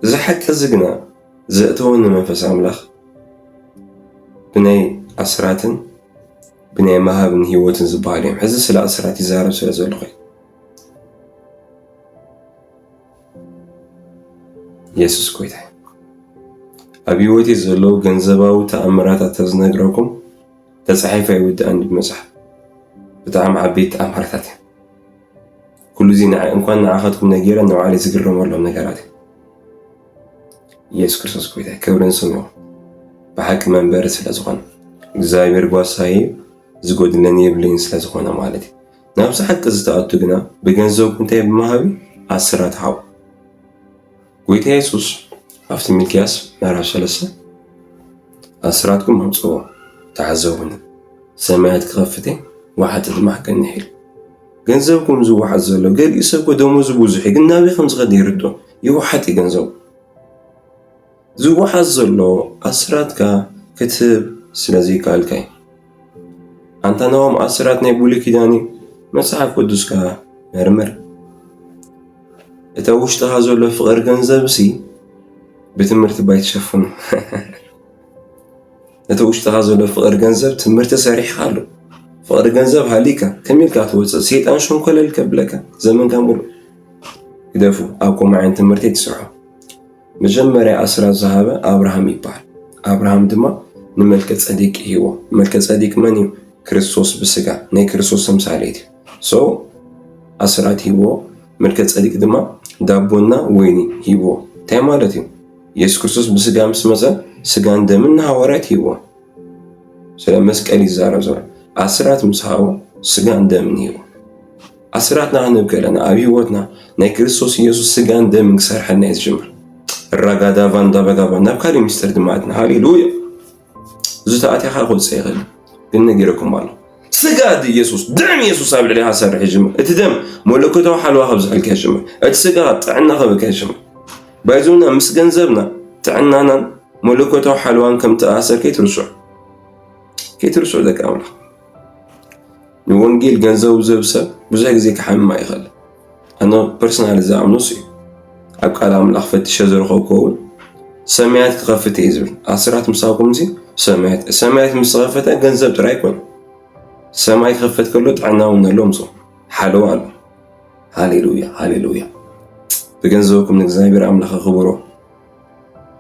إذا حتى زقنا زقتون منفس أملخ بناي أسراتن بناي مهابن هيوتن زباليهم حز سلا أسراتي زارب سلا زولغي يسوس كويته أبي وتي زلو جنزباو تأمرات تزنقركم تصحيفة يود أن بمسح بتعم عبيت أمرتاتي كل زين إن كان عاخدكم نجيرا نوعالي زقرهم ولا نجاراتي يسوع كريستوس كويته كورن سمو بحق منبر سلازغون እግዚአብሔር ጓሳዬ ዝጎድለኒ የብለኝ ስለዝኾነ ማለት ናብዛ ሓቂ ዝተኣቱ ግና ብገንዘብ እንታይ ብማሃቢ ኣስራት ሓው ጎይታ ኢየሱስ ኣብቲ ሚልክያስ ምዕራፍ 3 ኣስራትኩም ኣምጽኡ ተዓዘቡኒ ሰማያት ክኸፍተ ዋሕት ድማሕከኒ ሒል ገንዘብኩም ዝዋሓት ዘሎ ገሊኡ ሰብ ደሞዙ ብዙሕ ግን ናበይ ከም ዝኸድ ይርዶ ይዋሓት ገንዘብ ዝዋሓት ዘሎ ኣስራትካ ክትብ ስለዚህ ካልካይ አንተ ነውም አስራት ናይ ብሉይ ኪዳን መጽሐፍ ቅዱስካ መርምር እታ ውሽጥኻ ዘሎ ፍቅር ገንዘብ ሲ بتمرت بايت شفنو نتوش تغازل فقر جنزب تمرت سريح خالو فقر جنزب هاليكا كميل كاتوز سيطان شون كل الكبلكا زمن كامولو يدفو أكو معين تمرتي تسرعو مجمري أسرى زهابة أبراهام يبال أبراهام دما نملكة صديق هو ملكة صديق مني كريستوس بسقا ني كريستوس مساليتي أسرات هو ملكة صديق دما دابونا ويني هو تمالتي يسوع كريستوس بسقا مسمزا سقان دمنا هورات هو سلام مسكالي زارزو أسرات مسهاو سقان دمني هو أسراتنا هنبكلنا أبي وطنا ني كريستوس يسوع سقان دم كسر حنا يتجمر الرقادة فاندا بقابا نبكالي مستر دماتنا هاليلويا زوتاتي خالقود سيغل قلنا جيركم الله سقاد يسوس دم يسوس قبل عليها سرح الجمر اتدم مولكوته حلوة خبز على الكجمر اتسقاد تعنا خبز الجمر بايزونا مسجن زبنا تعنا مولكوته حلوان كم تأثر كي ترسع ذاك أمره نوانجيل جنزو زبسة بزاك زيك حمام ما يخل أنا بيرسونال زعم نصي أبقى لهم لخفت شجر خوكون سمعت غفت إزبل أسرعت مساوكم زي سمعت مسغفت جنزب ترايكون سمعت غفت كله تعنا ونلومزو حلوان هاليلويا بجنزوكم نجزايبر أملاخ خبرو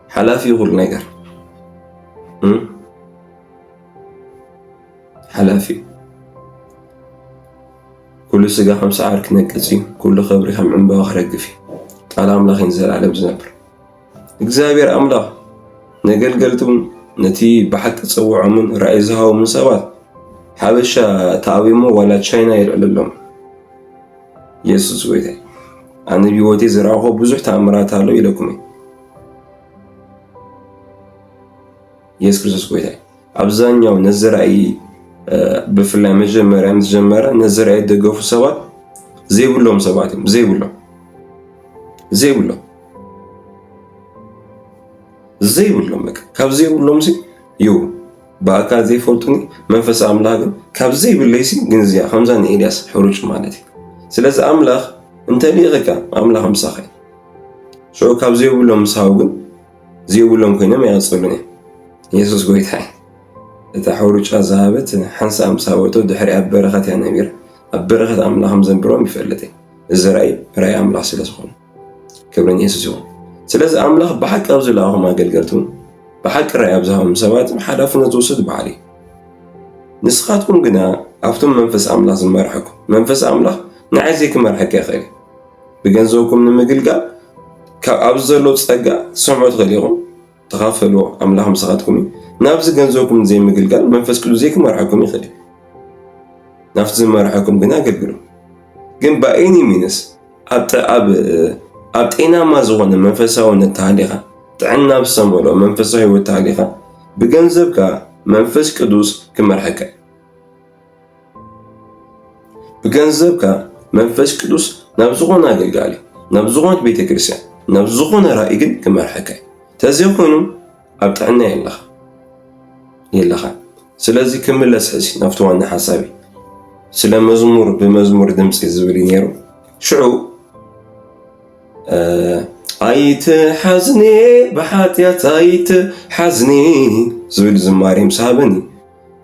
حلافي يقول نجر حلافي كل سجا 5 عرك نقزي كل خبري هم عم باخرق في على أملاخ ينزل على بزنبر እግዚአብሔር አምላክ ነገልገልቱን ነቲ በሐቅ ጸውዖ ምን ራእይዝሃው ምን ሰባት ሐበሻ ታዊሞ ወላ ቻይና ይልዕልሎም ኢየሱስ ወይቴ አነ ቢወቴ ዝራሆ ብዙ ተአምራት አለው ይለኩም ኢየሱስ ክርስቶስ ወይቴ አብዛኛው ነዝራይ በፍላይ መጀመሪያ ምትጀመረ ነዝራይ ደገፉ ሰባት ዘይብሎም ሰባትም ዘይብሎም ዘይብሎም በቃ ካብ ዘይብሎም ሲ ዩ በአካል ዘይፈልጡኒ መንፈስ አምላክ ካብ ዘይብለይ ሲ ግን እዚያ ከምዛን ኤልያስ ሕሩጭ ማለት ስለዚ አምላክ እንተሊቀካ አምላክ ምሳኸ ሾ ካብ ዘይብሎም ሳው ግን ዘይብሎም ኮይኖም ያጽሉኒ ኢየሱስ ጎይታ እታ ሕሩጭ ዛሃበት ሓንሳ አምሳወቶ ድሕሪ አበረኸት ያ ነቢር አበረኸት አምላክ ዘንብሮም ይፈልጥ እዝራይ ራይ አምላክ ስለዝኾነ ክብርን ኢየሱስ ይሁን ስለዚ አምላክ በሐቅ አብዝላሁም አገልገልቱን በሐቅ ራይ አብዝሃውም ሰባት ሓላፍነት ወስድ ባዓሊ ንስኻትኩም ግና ኣብቶም መንፈስ አምላክ ዝመርሐኩም መንፈስ አምላክ ንዓይዘይ ክመርሐካ ይኽእል ብገንዘብኩም ንምግልጋል ካብ ኣብዚ ዘሎ ፀጋ ስምዑ ትኽእል ኢኹም ተኻፈልዎ አምላክ ምስኻትኩም ናብዚ ገንዘብኩም ዘይምግልጋል መንፈስ ቅዱስ ዘይክመርሐኩም ይኽእል ናብቲ ዝመርሐኩም ግና አገልግሉ ግን በአይኒ ሚንስ ኣብ ጤናማ ዝኾነ መንፈሳውነት ተሃሊኻ ጥዕና ብዝሰመሎ መንፈሳዊ ህይወት ተሃሊኻ ብገንዘብካ መንፈስ ቅዱስ ክመርሐካ ብገንዘብካ መንፈስ ቅዱስ ናብ ዝኾነ ኣገልጋሊ ናብ ዝኾነት ቤተክርስትያን ናብ ዝኾነ ራእይ ግን ክመርሐካ ተዘይኮይኑ ኣብ ጥዕና የለኻ ስለዚ ክምለስ ሕዚ ናብቲ ዋና ሓሳቢ ስለ መዝሙር ብመዝሙር ድምፂ ዝብል ነይሩ ሽዑ አይት ሓዝኔ በሓጥያት አይት ሓዝኔ ዝብል ዝማሬ ምሳበኒ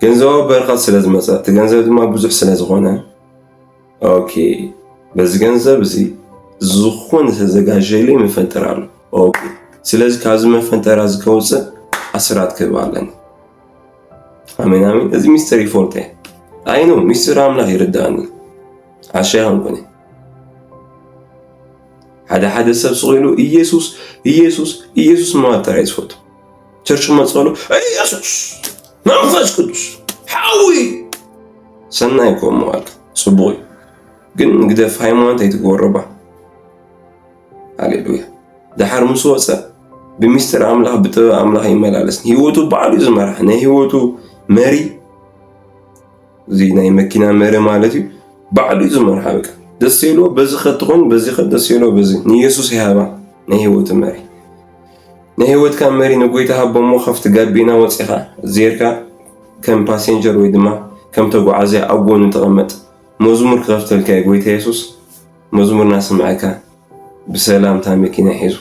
ገንዘብ በርኻት ስለ ዝመፀ እቲ ገንዘብ ድማ ብዙሕ ስለ ዝኾነ ኦኬ በዚ ገንዘብ እዚ ዝኾነ ተዘጋጀለይ መፈንጠር ኣሎ ኦኬ ስለዚ ካብዚ መፈንጠራ ዝከውፅእ ኣስራት ክህብ ኣለኒ ኣሜን ኣሜን እዚ ሚስተር ይፈልጠ ኣይኖ ሚስተር ኣምላኽ ይርዳእኒ ዓሻይ ኸንኩኒ ሓደ ሰብ ስቑኢሉ ኢየሱስ ማዋጠር ይዝፈቱ ቸርች መፅሉ ኢየሱስ መንፈስ ቅዱስ ሓዊ ሰናይ ኮ መዋልካ ጽቡቕ ግን ግደፍ ሃይማኖት ኣይትገብሮባ ሃሌሉያ ድሓር ምስ ወፀ ብሚስጥር ኣምላኽ ብጥበብ ኣምላኽ ይመላለስ ህይወቱ ባዕሉ ዝመርሕ ናይ ህይወቱ መሪ እዚ ናይ መኪና መሪ ማለት እዩ ባዕሉ ዝመርሕ በቃ ደስ ይሎ በዚ ኸትኾን በዚ ኸት ደስ ይሎ በዚ ንኢየሱስ ይሃባ ናይ ህይወት መሪ ናይ ህይወትካ መሪ ንጎይታ ሃቦሞ ከፍቲ ጋቢና ወፂኻ ዜርካ ከም ፓሴንጀር ወይ ድማ ከም ተጓዓዘ ኣብ ጎኑ ተቐመጥ መዝሙር ክኸፍተልካ ጎይታ ኢየሱስ መዝሙር ናስምዓካ ብሰላምታ መኪና ሒዙ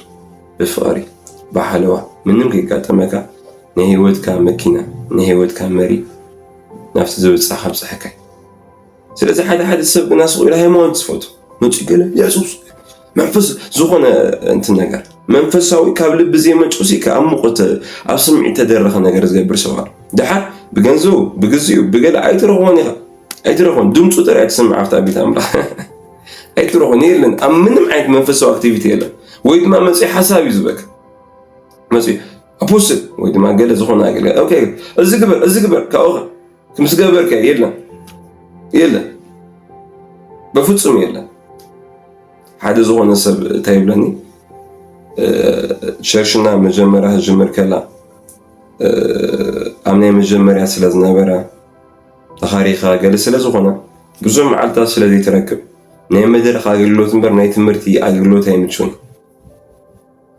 ብፍቕሪ بحلوة منهم كي قاتمك نهيوت كمكينة نهيوت كمري نفس زوج صاحب صحكي سلازي حدا السبب ناس إلى هي ما نصفوت نتقول يسوس منفس زخنا أنت نجار منفساوي كابل بزي ما تشوسي كأمقت أسمع تدرخ نجار زي برسوار دحر بجنزو بجزيو بجل أيترخون دم تقدر تسمع عفتا بيت أمره أيترخون يلن أمن معك منفسو أكتيفيتي يلا ويد ما مسي حسابي زبك مسي أبوسل ويد ما قال زخنا قال أوكي الزقبر كأوغا كمسقبر كا يلا بفوتسم يلا حدا زخنا سب تايبلني شرشنا مجمرها جمر كلا أمني مجمر ياسل زنابرة تخاريخا قال سلا زخنا بزوم عالتا سلا دي تركب ناي مدر خاقلو تنبر ناي تمرتي أقلو تايمتشون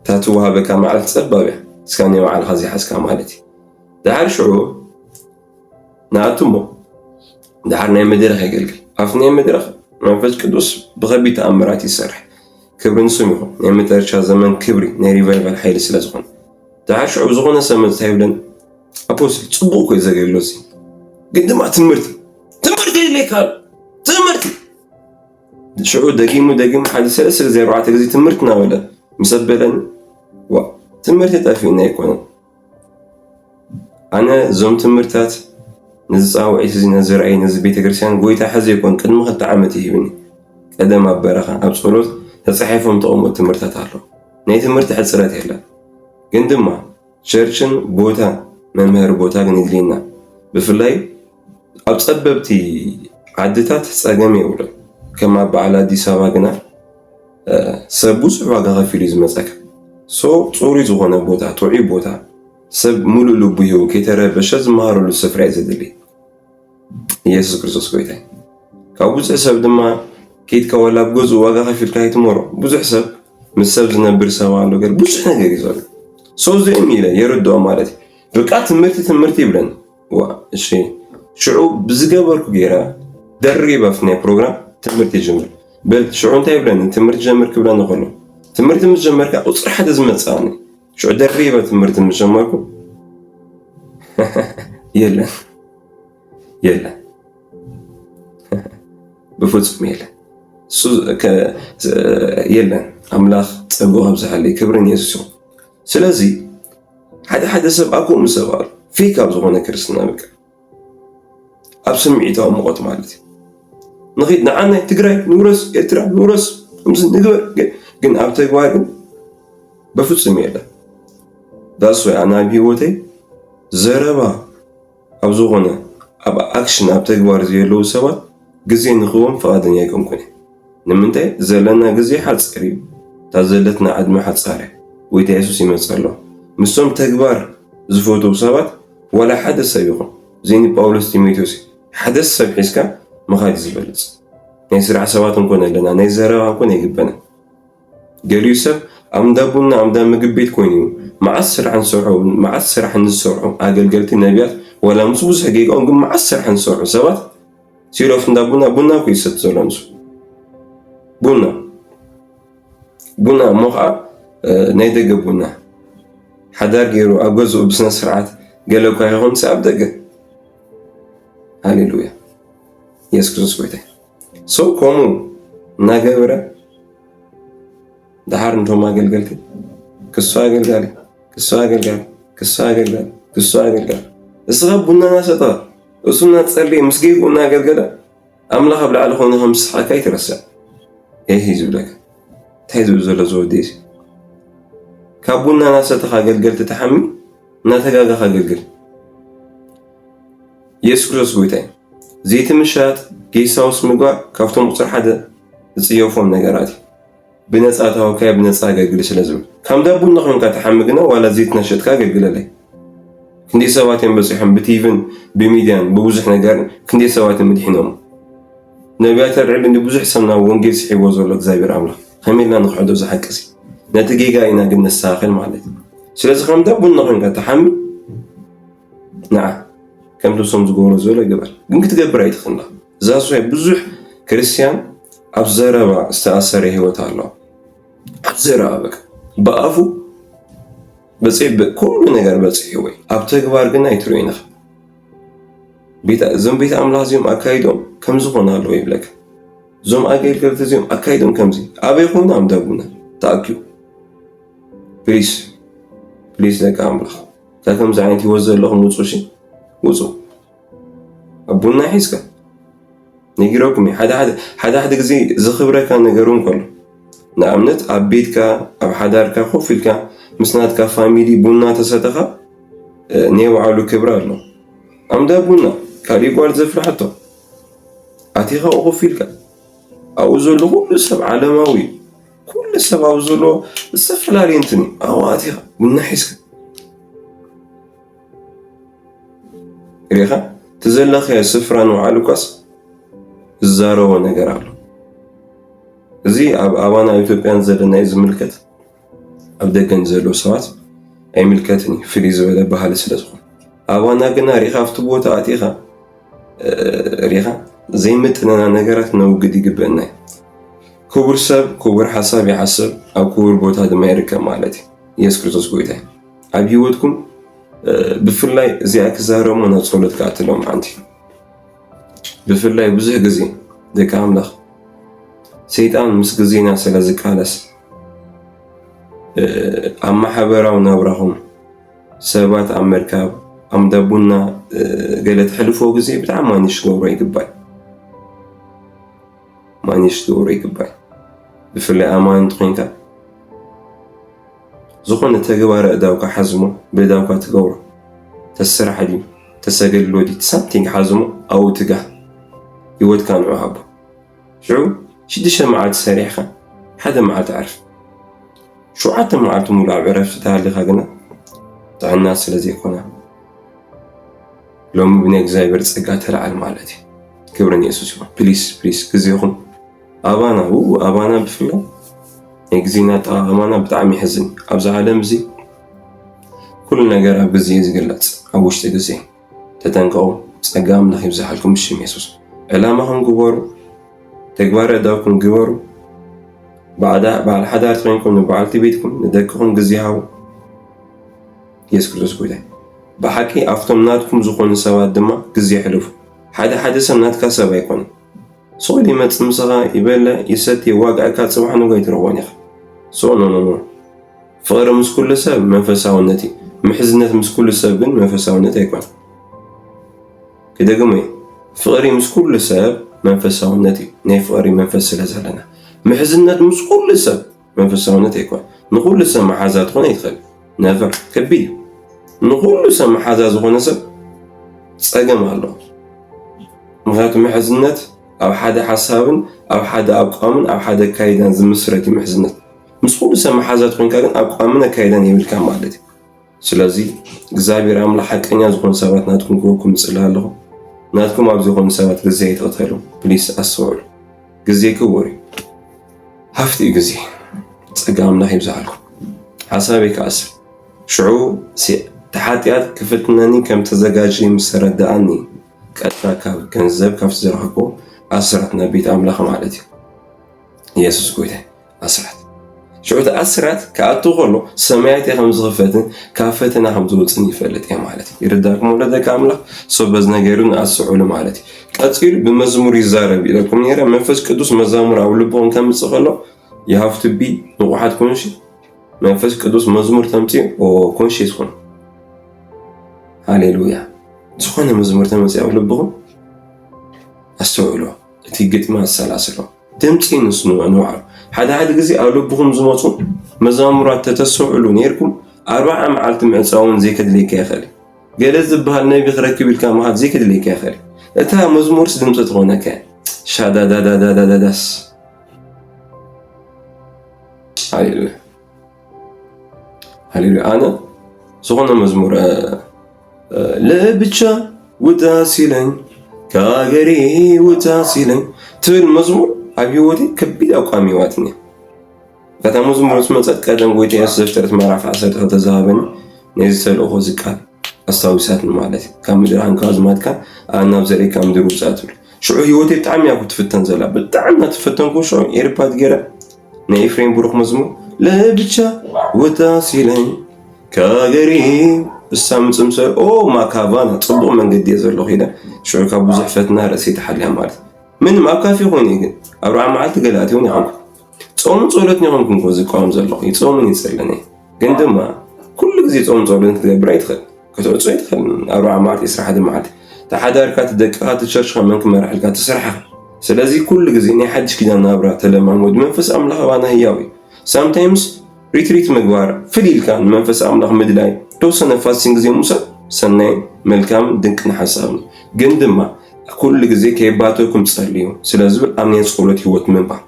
تاتوها بكا مع التسبابع سكاني مع الخزي حسكا مالتي دعار شعور ناتمو دعار ناي مدر خاقلقل أف ناي مدر منفج كدوس بغبي تأمراتي السرح كبر نسميخو ناي مدرشا زمان كبري ناي ريفايفال حيل سلا زخنا دعار شعور زخنا سمت تايبلن أبوس تصبوكو يزاقلوسي قدما تمرتي ليك هذا تمرتي شعور دقيم حد سلسلة زي رعاتك زي تمرتنا ولا مسبلا تمرتي تافينا يكون أنا زوم تمرتات نزعو عيس زي نزرعي نز بيت كريستيان قويتا حزي يكون قد ما خدت عامتي يبني قدما برخة أبصولوت تصحيفهم تقوم تمرتات عرو ناي تمرت حد سرات هلا قندما شرشن بوتا ممهر بوتا قندلينا بفلاي أبسببتي عدتات صقمي ولا كما بعلا دي سابقنا سبوس واقع غفيريز مسك سو صوري زغنا بوتا توعي بوتا سب مولو لبيو كي ترى بشز مهارو للسفر عزدلي يسوس كريستوس كويتاي كابوز حساب دما كيت كولا بجوز واقع غفير كايت مورو بوز حساب مسب زنبر سوالو غير بوز حاجه يزول سو زي ميلا يردو مالتي بقى تمرتي بلن وشي شعوب بزقبركو غيرا دريبا فني بروجرام تمرتي جمر بل شعون تايبلن تمرت جمر كبلا نقولو تمرت مجمر كا اصر حدا زمت صاني شو دريبا تمرت مجمركو يلا بفوت ميلا يلا املاخ تصبوها بزحلي كبرن يسوع سلازي حدا سب اكو مسوال فيك ابزغونه كرسنا بك أبسمعيتها مقط مالتي نخيد نعنا تقرأ نورس يترى نورس أمس نقدر جن أبتك وايد بفوت سميله داسوي أنا بيوتي زربا أبزغنا أبا أكشن أبتك وايد يلو سوا جزي نخوم فادن يكون كوني نمنتي زلنا جزي حد قريب تزلتنا عدم حد صاري ويتيسوس يمسأله مسوم تكبر زفوتو سبات ولا حد سيبهم زين باولوس تيموثيوس حدث سبحيسكا ما خايد زبلص نسرع سوات نكون لنا نزرا نكون يجبنا قال يوسف أمدابنا أمدا مجبيت كونيو معسر عن سرعو معسر عن سرعو قلت النبيات ولا مصوص حقيقة أنكم معسر عن سرعو سوات سيرو فندابنا بنا كيست زلانسو بنا موقع نيدق بنا حدار غيرو أجوزو بسنا سرعات قالوا كايهون سأبدأ هاليلويا يسوع كريستوس كويتاي سو كومو ناغبره دحار انتوما قلقلتي كسوا قلقال اسغب بنا ناسطا اسنا تصلي مسجي بنا قلقلا املاخ بلعل هون خمس حكاي ترسع ايه يزولك تايزو زولا زوديس كابونا ناسطا قلقلت تحمي ناتغاغا قلقل يسوع كريستوس كويتاي زيت مشات كيساوس مغا كافتم قصر حدا زيوفهم نغراتي بنصاتاو كاي بنصا غغل سلازم كم دابو نخون كتحمغنا ولا زيت نشت كغغل لي كندي سواتين بصحن بتيفن بميديان بوزح نغر كندي سواتين مدحينهم نبيات الرعب اللي بوزح سمنا وونجيل سحيبو زول اغزابير املا خميلنا نخدو زحقسي نتجيغا اينا قلنا الساخن مالتي سلاز خم دابو نخون كتحمي نعم كم توسم زغور زول يقبل ግን ክትገብር አይተኸና ዛሱ ብዙሕ ክርስቲያን ኣብ ዘረባ ዝተኣሰረ ህይወት ኣሎ ኣብ ዘረባ በቃ በአፉ بصيب كل نجار بصيب وي أبتكبر جنا يتروينه زم بيت أملاح زيهم أكايدهم كم زخنا له يبلك زم أكيد كرت زيهم أكايدهم كم زي أبي خونا عم دابونا تأكيو بليس لك أملاح كم زعين توزع لهم وصوشي وصو أبونا حيسك نجيروكمي حدا زي زخبرة كان نجارون كله نأمنت أبيتك أو حدارك خوفيلك مسناتك فاميلي بونا تساتخا نيو عالو كبرار له أم دابونا كاري قوار زفر حتى أتيخا خوفيلك أوزولو كل سب عالماوي كل سب أوزولو السفر لارينتني أو أتيخا بونا حيسك ريخا تزلخ يا سفران وعالو كاس الزارو ونقرالو زي أبانا إثيوبيان زلنا يزملكت أبدأ كنزلو سوات أي ملكتني فريز ولا بحال سلسخون أبانا كنا ريخا فتبوتا أتيخا ريخا زي متنا نقرات نوقد يقبلنا كبر سب كبر حساب يحسب أو كبر بوتا دميركا مالتي يسكرتوس قويتاي أبيوتكم بفرلاي زي أكزارو منا تصولت كاتلهم عندي بفرلاي بزه قزي ديك عملخ سيطان مسكزينا سلازك علس أما حبراو نابراهم سبات أم مركاب أم دابونا قالت حلفو قزي بتاع مانيش دوري قباي مانيش دوري قباي بفرلي أمان تقينك زخون تقوار داوكا حزمو بداوكا تقورو تسرح دي تساقلو دي تسامتينك حزمو أو تقع يود كان عهابو شعو شديش معاد سريحة حدا ما تعرف شو عاد معاد مولع عرفتها اللي خاقنا تاع الناس الذي يكونها لو مبنيك زي برد سقاتها العالم مالتي كبرني يسوس بليس كزيهم أبانا بفلا يكزينات أمانة بتعمي حزن أبزع عالم زي كل نجارة بزي زقلت أوش تجزي تتنقوا سقام لخي بزحلكم الشم يسوس علامهم قبارو تكبار داكم جوارو بعد حدا تغينكم نبعالتي بيتكم ندكهم جزيهاو يسكرتوس قويداي بحكي أفتمناتكم زخون سواد دما جزي حلوف حدا سمنات كاسبا يكون صولي ما تنمسغا يبالا يساتي واقع كات صباحا وقايت روانيخ نو فغير مسكول لساب منفساونتي محزنات مسكول لساب منفساونتي يكون كده قمي فغير مسكول لساب منفساونتي نيفغري منفس لزلنا محزنات مسكول لساب منفساونتي يكون نقول لسا محازات غنى يدخل نافر كبير نقول لسا محازات غنى سب تساقم الله مغات محزنات أو حدا حساب أو حدا أقام أو حدا كايدان زمسرتي محزنات مسكول لسا محازات غنى كايدان أقامنا كايدان يبل كام مالتي سلازي እግዚአብሔር አምላክ ሐቀኛ ዝኮኑ ሰባት ናትኩም ክወኩም ጽላለሁ ናትኩም ኣብ ዝኮኑ ሰባት ግዜ ይተኸተሉ ፕሊስ ኣስውዕሉ ግዜ ክቡር ሃፍቲ ግዜ ጸጋ አምላክ ይብዛልኩም ሓሳበይ ከኣስብ ሽዑ ተሓጢያት ክፍትነኒ ከም ተዘጋጅ ምስረዳኣኒ ቀጥታ ካብ ገንዘብ ካብ ዝረኸቦ ኣስራት ነቢት አምላክ ማለት እዩ ኢየሱስ ጎይታ ኣስራት شو تأثرت كأتوغلو سمعت يا خمس غفتن كافتنا خمس وتصني يفلت يا مالتي يرداكم ولا ذاك عمله صوبزنا غيرون أسعول مالتي أتقول بمزمور يزارب إذا كم يرى منفس قدوس مزامور أو لبون كم تصغلو you have to be واحد كونشي منفس قدوس مزمور تمتي أو كونشي سخون هاليلويا سخون مزمور تمتي أو لبون أسعولو تيجت ما السلاسلو تمتي نسنو أنواع حدا غزي أولو بهم زموتو مزامرات تتسعلو نيركم 4 معالت معصاون زي كدليك يا خالي قال زبها النبي خركب الكامات زي كدليك يا خالي اتا مزمور سدم تتغونا كان شادا دا دا دا دا دا داس هاليلويا انا صغنا مزمور لبتشا وتاسيلن كاغري وتاسيلن تل مزمور أبيوتي كبيد أو قاميواتني فتاموز مرس مصد قدم قويتي أسفترت معرف عسرت تزابني نزل أخو زكال أستوسات مالتي كان مدران كازمات كان أنا بزري كان مدرو ساتول شو هيوتي بتعمي أكو تفتن زلا بتعمي تفتن كو شو إيرباد جرا نيفرين بروح مزمو لا بتشا وتاسيلين ከገሪ ብሳምፅም ሰብ ማካቫና ፅቡቕ መንገዲ እየ ዘሎ ኺዳ ሽዑ ካብ ብዙሕ ፈትና ርእሲ ተሓልያ ማለት ምንም ኣብ ካፊ ኾይነ ግን ኣብ 40 መዓልቲ ገላት ይኹን ይኹንኩ ጾም ጸሎት ንኹንኩ ዝቃወም ዘለኹ ይጾምን ይጸለነ ግን ድማ ኩሉ ግዜ ጾም ጸሎት ክትገብር ኣይትኽእል ክትዕጾ ኣይትኽእል 40 መዓልቲ 21 መዓልቲ ተሓዳርካ ትደቅኻ ትቸርችኻ መንክ መራሕልካ ትስርሐ ስለዚ ኩሉ ግዜ ናይ ሓድሽ ኪዳን ናብራ ተለማመድ መንፈስ ኣምላኽ ባና ህያው እዩ sometimes ሪትሪት ምግባር ፍሊልካ መንፈስ ኣምላኽ ምድላይ ተወሰነ ፋስቲንግ ግዜ ሙሳድ ሰናይ መልካም ድንቅን ሓሳብ ግን ድማ ኩሉ ግዜ ከይባተኩም ጸልዩ ስለዝብል ኣብ ናይ ጸሎት ህይወት ምንባር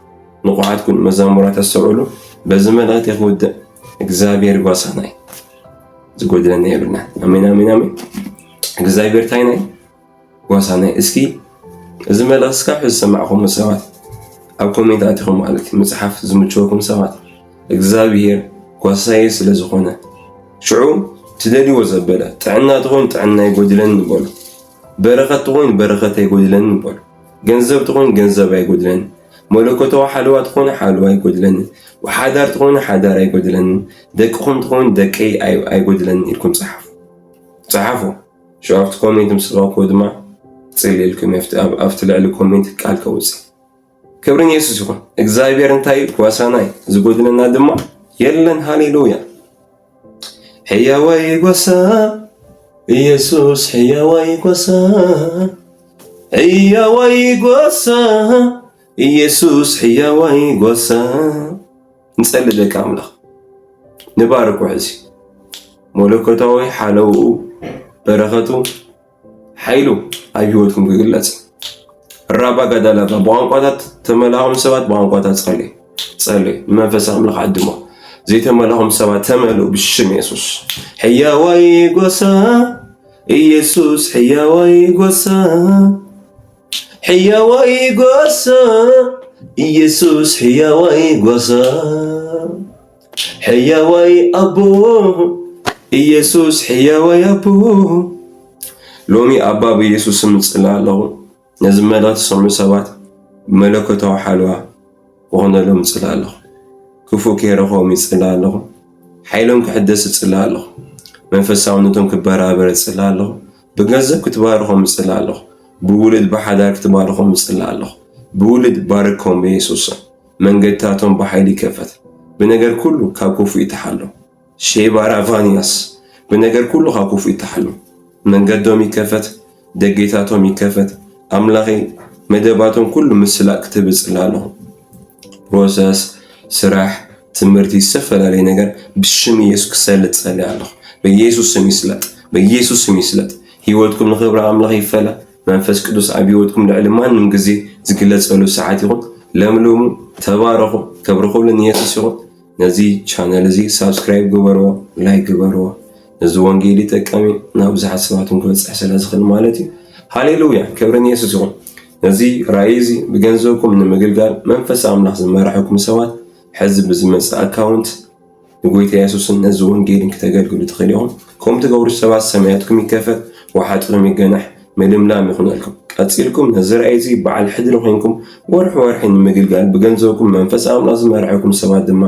ንቑሓት ኩን መዛሙራት ኣስተውዕሉ በዚ መልእኽቲ ይኽወድእ እግዚአብሔር ጓሳናይ ዝጎድለና የብልና አሜን አሜን አሜን እግዚአብሔር ታይናይ ጓሳናይ እስኪ እዚ መልእኽቲ እስካብ ሕዚ ሰማዕኹም ሰባት ኣብ ኮሜንት ኣቲኹም ማለት መጽሓፍ ዝምችወኩም ሰባት እግዚአብሔር ጓሳይ ስለ ዝኾነ ሽዑ ትደልይዎ ዘበለ ጥዕና ትኾን ጥዕና ይጎድለን ንበሉ በረኸት ትኾን በረኸት ኣይጎድለን ንበሉ ገንዘብ ትኾን ገንዘብ ኣይጎድለን መለኮታዊ ሓልዋ ትኾን ሓልዋ ኣይጎድለን ወሓዳር ትኾን ሓዳር ኣይጎድለን ደቅኹም ትኾን ደቀይ ኣይጎድለን ኢልኩም ፀሓፉ ሽዑ ኣብቲ ኮሜንት ምስ ረኸብኩ ድማ ጽልይልኩም ኣብቲ ልዕሊ ኮሜንት ቃል ከውፅእ ክብርን ኢየሱስ ይኹን እግዚአብሔር እንታይ ጓሳናይ ዝጎድለና ድማ የለን ሃሌሉያ ሕያዋይ ጓሳ ኢየሱስ ሕያዋይ ጓሳ ሕያዋይ ጓሳ ኢየሱስ ሕያዋይ ጓሳ ንጸልይ ደቂ ኣምላኽ ንባርኩ ሕዚ መለኮታዊ ሓለውኡ በረኸቱ ሓይሉ ኣብ ህይወትኩም ክግለጽ ራባ ጋዳላጋ ብቋንቋታት ተመላኹም ሰባት ብቋንቋታት ጸልይ መንፈስ ኣምላኽ ዓድሞ ዘይተመላኹም ሰባት ተመልኡ ብሽም ኢየሱስ ሕያዋይ ጓሳ ኢየሱስ ሕያዋይ ጓሳ ሕያዋይ ጓሳ ኢየሱስ ሕያዋይ ጓሳ ሕያዋይ ኣቦ ኢየሱስ ሕያዋይ ኣቦ ሎሚ ኣባ ብኢየሱስ ስም ጽልእ ኣለኹ ነዚ መልእኽቲ ዝሰምዑ ሰባት መለኮታዊ ሓልዋ ክኾነሎም ጽልእ ኣለኹ ክፉእ ከይረኽቦም ይጽልእ ኣለኹ ሓይሎም ክሕደስ ይጽልእ ኣለኹ መንፈሳውነቶም ክበራበር ይጽልእ ኣለኹ ብገንዘብ ክትባርኾም ይጽልእ ኣለኹ ብውልድ ብሓዳር ክትባርኾም ይጽልእ ኣለኹ ብውልድ ባርኮም ብኢየሱስ መንገድታቶም ብሓይሊ ይከፈት ብነገር ኩሉ ካብ ክፉእ ይተሓሉ ሼባራ ቫንያስ ብነገር ኩሉ ካብ ክፉእ ይተሓሉ መንገዶም ይከፈት ደጌታቶም ይከፈት ኣምላኺ መደባቶም ኩሉ ምስላእ ክትብጽልእ ኣለኹ ፕሮሰስ ስራሕ ትምህርቲ ዝተፈላለዩ ነገር ብሽም ኢየሱስ ክሰልጥ ጸልይ ኣለኹ በኢየሱስ ስም ይስለጥ በኢየሱስ ስም ይስለጥ ህይወትኩም ንኽብራ ኣምላኽ ይፈላ መንፈስ ቅዱስ ኣብ ህይወትኩም ልዕሊ ማንም ግዜ ዝግለጸሉ ሰዓት ይኹን ለምልሙ ተባረኹ ከብርኹልን ኢየሱስ ይኹን ነዚ ቻነል እዚ ሳብስክራይብ ግበርዎ ላይክ ግበርዎ ነዚ ወንጌል ይጠቀሚ ናብ ብዙሓት ሰባትን ክበፅሕ ስለ ዝኽእል ማለት እዩ ሃሌሉያ ክብርን ኢየሱስ ይኹን ነዚ ራእይ እዚ ብገንዘብኩም ንምግልጋል መንፈስ ኣምላኽ ዝመራሕኩም ሰባት ሕዚ ብዝመፅእ ኣካውንት ንጎይታ ኢየሱስን ነዚ ወንጌልን ክተገልግሉ ትኽእል ኢኹም ከምኡ ትገብሩ ሰባት ሰማያትኩም ይከፈት ወሓጥኩም ይገናሕ ምልምላም ይኹነልኩም ቀፂልኩም ነዚ ራእይ እዚ በዓል ሕድሪ ኮይንኩም ወርሒ ንምግልጋል ብገንዘብኩም መንፈስ ኣምላኽ ዝመራሕኩም ሰባት ድማ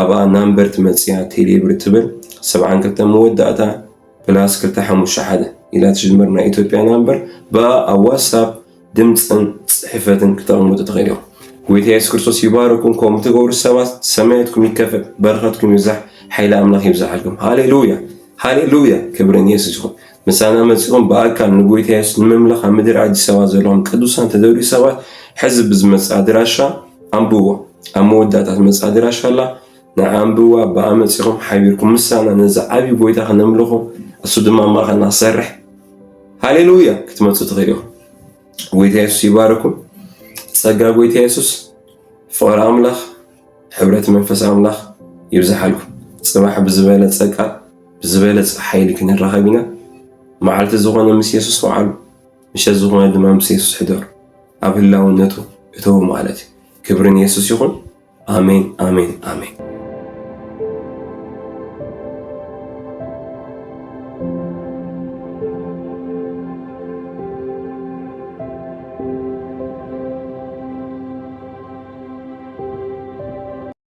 ኣብኣ ናምበር ትመፅያ ቴሌብር ትብል 72 መወዳእታ ፕላስ 251 ኢላ ትጅምር ናይ ኢትዮጵያ ናምበር ኣብ ዋትስኣፕ ድምፅን ፅሕፈትን ክተቕምጡ ትኽእል ኢኹም ጎይታ ኢየሱስ ክርስቶስ ይባርኩም ከምኡ ትገብሩ ሰባት ሰማያትኩም ይከፈት በረኸትኩም ይብዛሕ ሓይሊ ኣምላኽ ይብዛሓልኩም ሃሌሉያ ሃሌሉያ ክብርን ኢየሱስ ይኹን ምሳና መፅኦም በኣካል ንጎይታ ኢየሱስ ንምምላኽ ኣብ ምድሪ ኣዲስ ኣበባ ዘለዎም ቅዱሳን ተደልዩ ሰባት ሕዚ ብዝመፅእ ኣድራሻ ኣንብቦ ኣብ መወዳእታት መፅእ ኣድራሻ ኣላ ንኣንብዋ ብኣመፂኹም ሓቢርኩም ምሳና ነዚ ዓብዪ ጎይታ ክነምልኹ እሱ ድማ ማእኸልና ክሰርሕ ሃሌሉያ ክትመፁ ትኽእል ኢኹም ጎይታ ኢየሱስ ይባርኩም ጸጋ ጎይታ ኢየሱስ ፍቕሪ ኣምላኽ ሕብረት መንፈስ ኣምላኽ ይብዛሓልኩም ጽባሕ ብዝበለፀ ቃል ብዝበለፀ ሓይሊ ክንራኸብ ኢና መዓልቲ ዝኾነ ምስ ኢየሱስ ዋዕሉ ምሸት ዝኾነ ድማ ምስ ኢየሱስ ሕደሩ ኣብ ህላውነቱ እተው ማለት እዩ ክብርን ኢየሱስ ይኹን ኣሜን ኣሜን ኣሜን